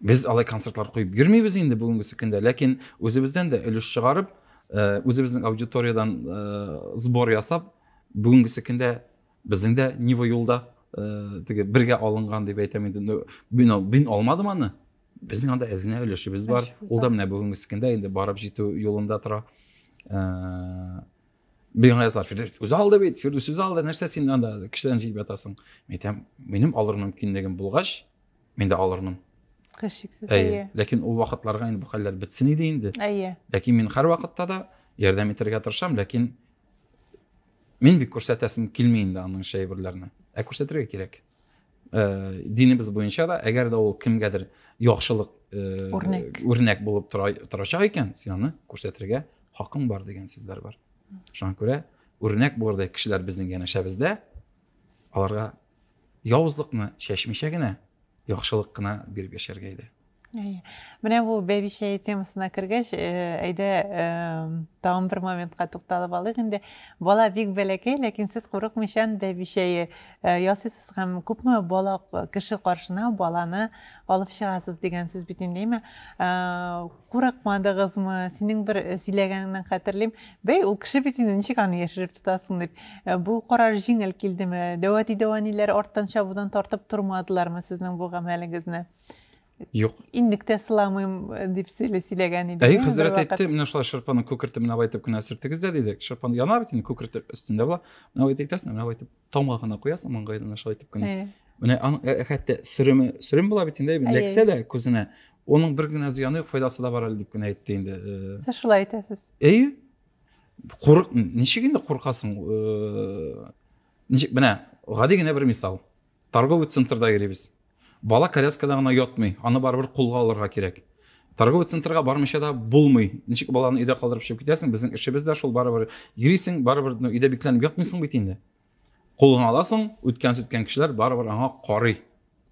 Без алай концертлар куеп йөрмибез инде бүгенге көндә, ләкин үзебездән дә өлеш чыгарып, үзебезнең аудиториядан сбор ясап, бүгенге көндә безнең дә Нива юлда теге бергә алынган дип әйтәм инде. Мин алмадым аны. Безнең анда әзгенә өлешебез бар. Ул да менә бүгенге секендә инде барып җитү юлында тора. Бигә язар Фирдус үз алды бит, Фирдус үз алды, нәрсә син анда кешедән җыеп ятасың? Әйтәм, минем алыр мөмкинлегем булгач, мин дә алырмын. Кышыксыз. Ләкин ул вакытларга инде бу хәлләр бетсен иде инде. Ләкин мин һәр вакытта да ярдәм итәргә тырышам, ләкин мин бик күрсәтәсем килми инде аның шәйберләрне. Күрсәтергә кирәк. Динебез буенча да, әгәр дә ул кемгәдер яхшылык үрнәк булып торачак икән, син аны күрсәтергә хакың бар дигән сүзләр бар. Шуңа күрә үрнәк булырдай кешеләр безнең янәшәбездә аларга явызлыкны чәчмичә генә яхшылык кына биреп яшәргә иде. Менә бу бәбишә темасына кергәч, әйдә тагын бер моментка тукталып алыйк инде. Бала бик бәләкәй, ләкин сез курыкмыйчан бәбишәе ясыйсыз һәм күпме бала кеше каршына баланы алып чыгасыз дигән сүз бит инде. Курыкмадыгызмы? Синең бер сөйләгәнеңнән хәтерлим. Бәй, ул кеше бит инде ничек аны яшереп тотасың дип. Бу карар җиңел килдеме? Дәвати-дәваниләр арттан чабудан тартып тормадылармы сезнең бу гамәлегезне? Юк. Иннектә сыламыйм дип сөйләгән иде. Хәзрәт әйтте, менә шулай шырпаны күкертеп менә байтып кына сөртегез дә диде. Шырпаны яна бит инде күкертеп өстендә була. Менә әйтәсең, менә байтып тамагына куясың, маңгайына шулай итеп кенә. Менә хәтта сөрем була бит инде, ләксә дә күзенә. Оның бер генә зыяны юк, файдасы да бар әле дип кенә әйтте инде. Сез шулай әйтәсез. Ничек инде куркасың? Ничек менә гади генә бер мисал. Торговый центрда йөрибез. Бала коляскада гына ятмый, аны барыбер кулга алырга кирәк. Торговый центрга бармыйча да булмый. Ничек баланы өйдә калдырып чыгып китәсең? Безнең эшебез дә шул, барыбер йөрисең, барыбер өйдә бикләнеп ятмыйсың бит инде. Кулга аласың, үткән кешеләр барыбер аңа карый.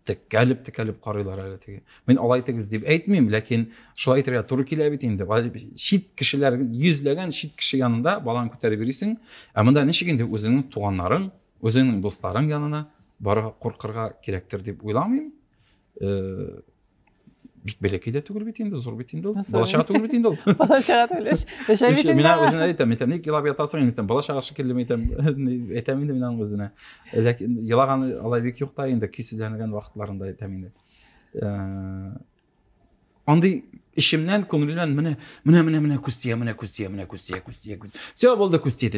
Текәлеп карыйлар әле теге. Мин алай тегез дип әйтмим, ләкин шулай әйтергә туры килә бит инде. Шит кешеләр, йөзләгән шит кеше янында баланы күтәреп йөрисең, ә монда ничек инде үзеңнең туганнарың, үзеңнең дусларың янына барып куркырга кирәктер дип уйламыйм. Бик бәләкәй дә түгел бит инде, зур бит инде. Балачага түгел бит инде. Балачага түгел. Мин үзенә әйтәм, ник елап ятасың, әйтәм, балачага шикелле әйтәм инде мин аның үзенә. Ләкин елаган алай бик юк та инде, кисезләнгән вакытларында әйтәм инде. Андый ишемнән, күңелемнән менә күстия. Все булды күстия.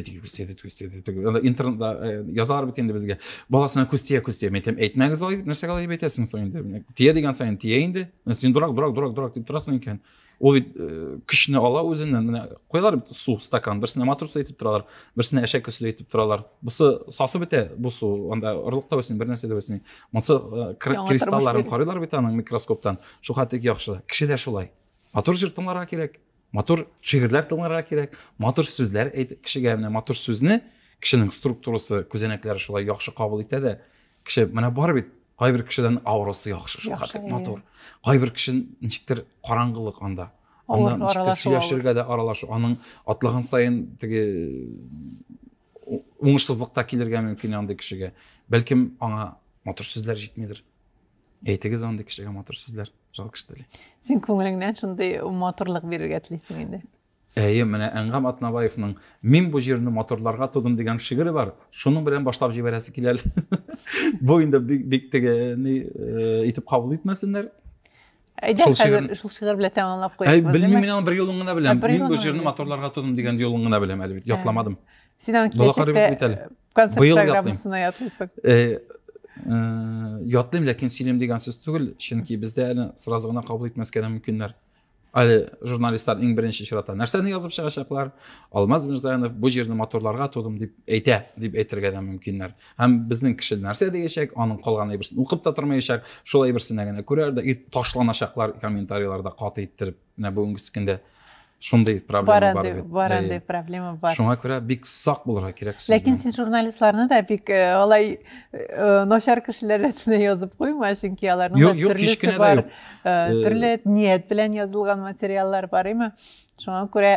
Интернетта язалар бит инде безгә. Баласына күстия. Мен әйтмәгез алай дип, нәрсәгә алай дип әйтәсең соң инде. Тия дигән сайын тия инде. Син дурак дип торасың икән. Ул бит көчне ала үзеннән, менә куйлар бит су стакан, берсенә матур су әйтеп торалар, берсенә әшәк су әйтеп торалар. Бусы сасы бетә, бу су анда орлыкта өсен бер нәрсә дә өсен. Монсы кристалларын карыйлар бит аның микроскоптан. Шу хәтта яхшы. Кеше дә шулай. Матур җыртымларга кирәк, матур шигырьләр тыңларга кирәк, матур сүзләр әйтеп кешегә менә матур сүзне кешенең структурасы, күзәнәкләре шулай яхшы кабул итә дә. Кеше менә бар бит, кайбер кешедән аурасы яхшы, шул хәтта матур. Кайбер кеше ничектер караңгылык анда. Анда ничектер сөйләшергә дә аралашу, аның атлаган сайын теге уңышсызлыкта килергә мөмкин андый кешегә. Бәлкем аңа матур сүзләр җитмидер. Әйтегез андый кешегә матур сүзләр. Жалкыштылы. Син күңелеңнән шундый матурлык бирергә телисең инде. Менә Әнгам Атнабаевның "Мин бу җирне матурларга тудым" дигән шигыре бар. Шуның белән башлап җибәрәсе килә. Бу инде бик теге итеп кабул итмәсеннәр. Шул шигырь белән тәмамлап куйыйк. Белмим, мин аны бер юлын гына беләм. Мин бу җирне матурларга тудым дигән юлын гына беләм әле бит. Ятламадым. Син аны киләчәктә концерт программасына ятлыйсың. Ятлыйм, ләкин сөйләм дигән сүз түгел, чөнки бездә әле сразу гына кабул итмәскә дә мөмкиннәр. Әле журналистлар иң беренче чиратта нәрсәне язып чыгачаклар? Алмаз Мирзаянов бу җирне матурларга тудым дип әйтергә дә мөмкиннәр. Һәм безнең кеше нәрсә дигәчәк, аның калган әйберсен укып та тормаячак, шул әйберсенә генә күрәр дә ташланачаклар комментарийларда каты иттереп, менә бүгенге көндә шундый проблема бар бит. Барандай проблема бар. Шуңа күрә бик сак булырга кирәк. Ләкин син журналистларны да бик алай начар кешеләр рәтенә язып куйма, чөнки аларның төрлесе бар. Төрле ният белән язылган материаллар бар име? Шуңа күрә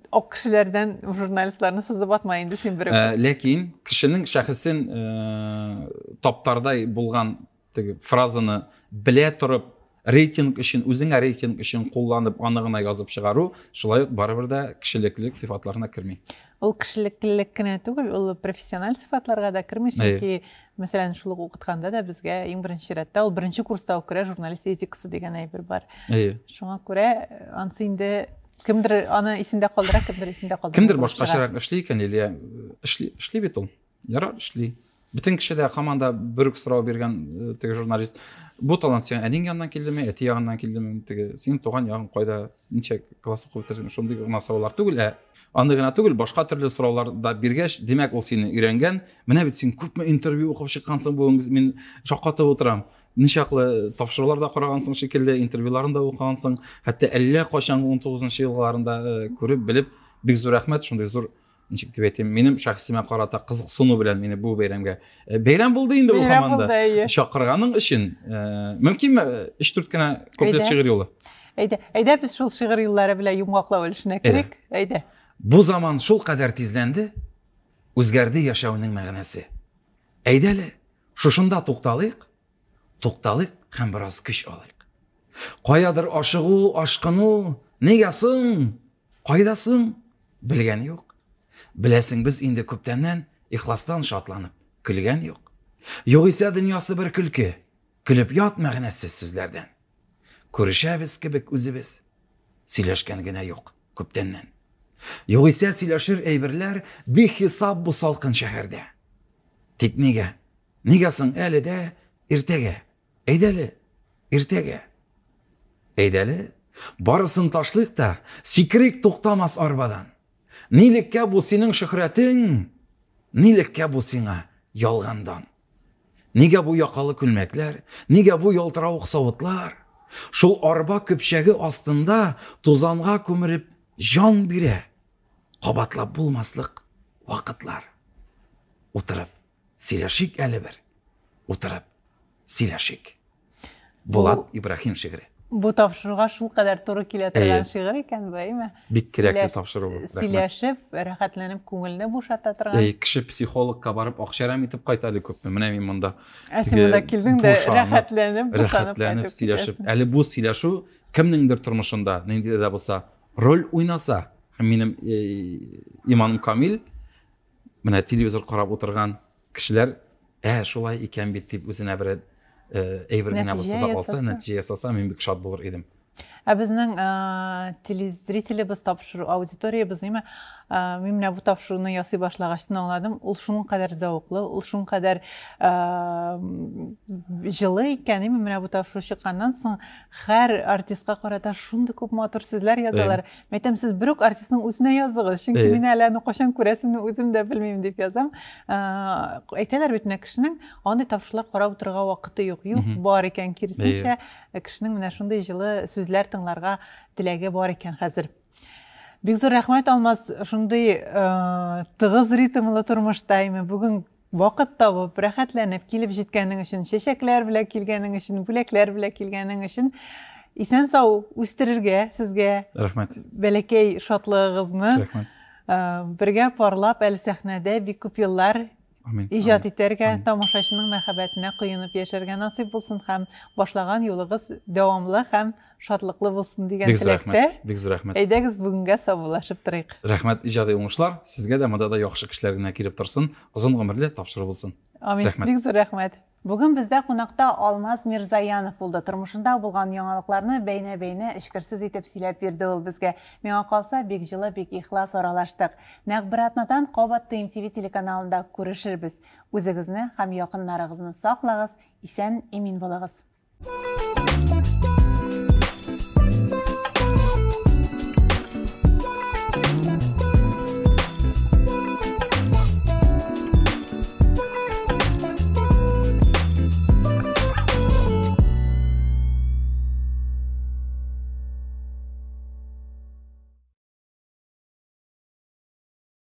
ок кешеләрдән журналистларны сызып атма инде син бер. Ләкин кешенең шәхсен таптардай булган теге фразаны белә торып, рейтинг өчен, үзеңә рейтинг өчен кулланып, аны гына язып чыгару, шулай ук барыбер дә кишилеклелек сыйфатларына керми. Ул кишилеклелек кенә түгел, ул профессиональ сыйфатларга да керми, чөнки мәсәлән, шул укытканда да безгә иң беренче рәттә ул беренче курста ук керә журналист этикасы дигән әйбер бар. Шуңа күрә ансы инде кемдер аны исендә калдыра, кемдер исендә калдыра. Кемдер башкачарак эшли икән, или эшли бит ул. Ярар, эшли. Бүтән кеше дә команда бөрек сорау биргән теге журналист. Бу талант сиңа әнин янынан килдеме, әти ягыннан килдеме, теге син туган ягың кайда, ничә класс укып бетердең, шундый гына сораулар түгел, аны гына түгел, башка төрле сораулар да биргәч, димәк ул сине өйрәнгән. Менә бит син күпме интервью укып чыккансың бүген, мин шаккатып утырам. Ничаклы тапшырулар да карагансың шикелле, интервьюларын да укыгансың, хәтта әллә качан 19-нчы елларында күреп белеп, бик зур рәхмәт, шундый зур ничек дип әйтим, минем шәхсимә карата кызыксыну белән мине бу бәйрәмгә. Бәйрәм булды инде бу команда. Чакырганың өчен, мөмкинме 3-4 кенә комплект шигырь юлы? Әйдә без шул шигырь юллары белән йомгаклау өлешенә керик. Әйдә. Бу заман шул кадәр тизләнде, үзгәрде яшәүнең мәгънәсе. Әйдәле, шушында тукталыйк һәм бераз көч алыйк. Каядыр ашыгу, ашкыну, нигә соң? Кайдасың? Белгән юк. Беләсең, без инде күптәннән ихластан шатланып, көлгән юк. Югыйсә дөньясы бер көлке, көлеп ят мәгънәсез сүзләрдән. Күрешәбез кебек үзебез, сөйләшкән генә юк күптәннән. Югыйсә сөйләшер әйберләр бихисап бу салкын шәһәрдә. Тик нигә? Нигә соң әле дә иртәгә? Әйдәле, иртәгә. Әйдәле, барысын ташлыйк та, сикрик туктамас арбадан. Нилеккә бу синең шөһрәтең? Нилеккә бу сиңа ялгандан? Нигә бу якалы күлмәкләр? Нигә бу ялтырауык савытлар? Шул арба көпчәге астында тузанга күмереп жан бирә. Кабатлап булмаслык вакытлар. Утырып, сөйләшик әле бер. Утырып, сөйләшик. Булат Ибраһим шигыре. Бу тапшыруга шул кадәр туры килә торган шигырь икән бу, әйме? Бик кирәкле тапшыру бу. Сөйләшеп, рәхәтләнеп, күңелне бушата торган. Кеше психологка барып акчарам итеп кайта әле күпме. Менә мин монда. Син монда килдең дә рәхәтләнеп, сөйләшеп. Әле бу сөйләшү кемнеңдер тормышында, нинди дә булса, роль уйнаса, минем иманым камил, менә телевизор карап утырган кешеләр, шулай икән бит дип үзенә бер әйбер генә булса да алса, нәтиҗә ясаса, мин бик шат булыр идем. Безнең телезрителебез тапшыру, аудиториябыз, әйме, мин менә бу тапшыруны ясый башлагачтан аңладым, ул шуның кадәр зауклы, ул шуның кадәр җылы икән, әйме, менә бу тапшыру чыкканнан соң һәр артистка карата шундый күп матур сүзләр язалар. Мәйтәм, сез бер үк артистның үзенә языгыз, чөнки мин әле аны кашан күрәсемне үзем дә белмим дип язам. Әйтәләр бит, кешенең андый тапшырулар карап утырырга вакыты юк, бар икән, киресенчә, кешенең менә шундый җылы сүзләр тыңларга теләге бар икән хәзер. Бик зур рәхмәт, Алмаз, шундый тыгыз ритмлы тормышта, бүген вакыт табып, рәхәтләнеп килеп җиткәнең өчен, чәчәкләр белән килгәнең өчен, бүләкләр белән килгәнең өчен, исән сау үстерергә сезгә рәхмәт. Бәләкәй шатлыгыгызны бергә парлап әле сәхнәдә бик күп еллар иҗат итәргә, тамашачының мәхәббәтенә коенып яшәргә насыйп булсын һәм башлаган юлыгыз дәвамлы һәм шатлыклы булсын дигән теләктә. Бик зур рәхмәт. Әйдәгез бүгенгә саубуллашып торыйк. Рәхмәт, иҗади уңышлар. Сезгә дә монда да яхшы кешеләр генә килеп торсын, озын гомерле тапшыру булсын. Амин. Бик зур рәхмәт. Бүген бездә кунакта Алмаз Мирзаянов булды. Тормышында булган яңалыкларны бәйнә-бәйнә эчкерсез итеп сөйләп бирде ул безгә. Миңа калса, бик җылы, бик ихлас аралаштык. Нәкъ бер атнадан кабатты MTV телеканалында күрешербез. Үзегезне һәм якыннарыгызны саклагыз, исән, имин булыгыз.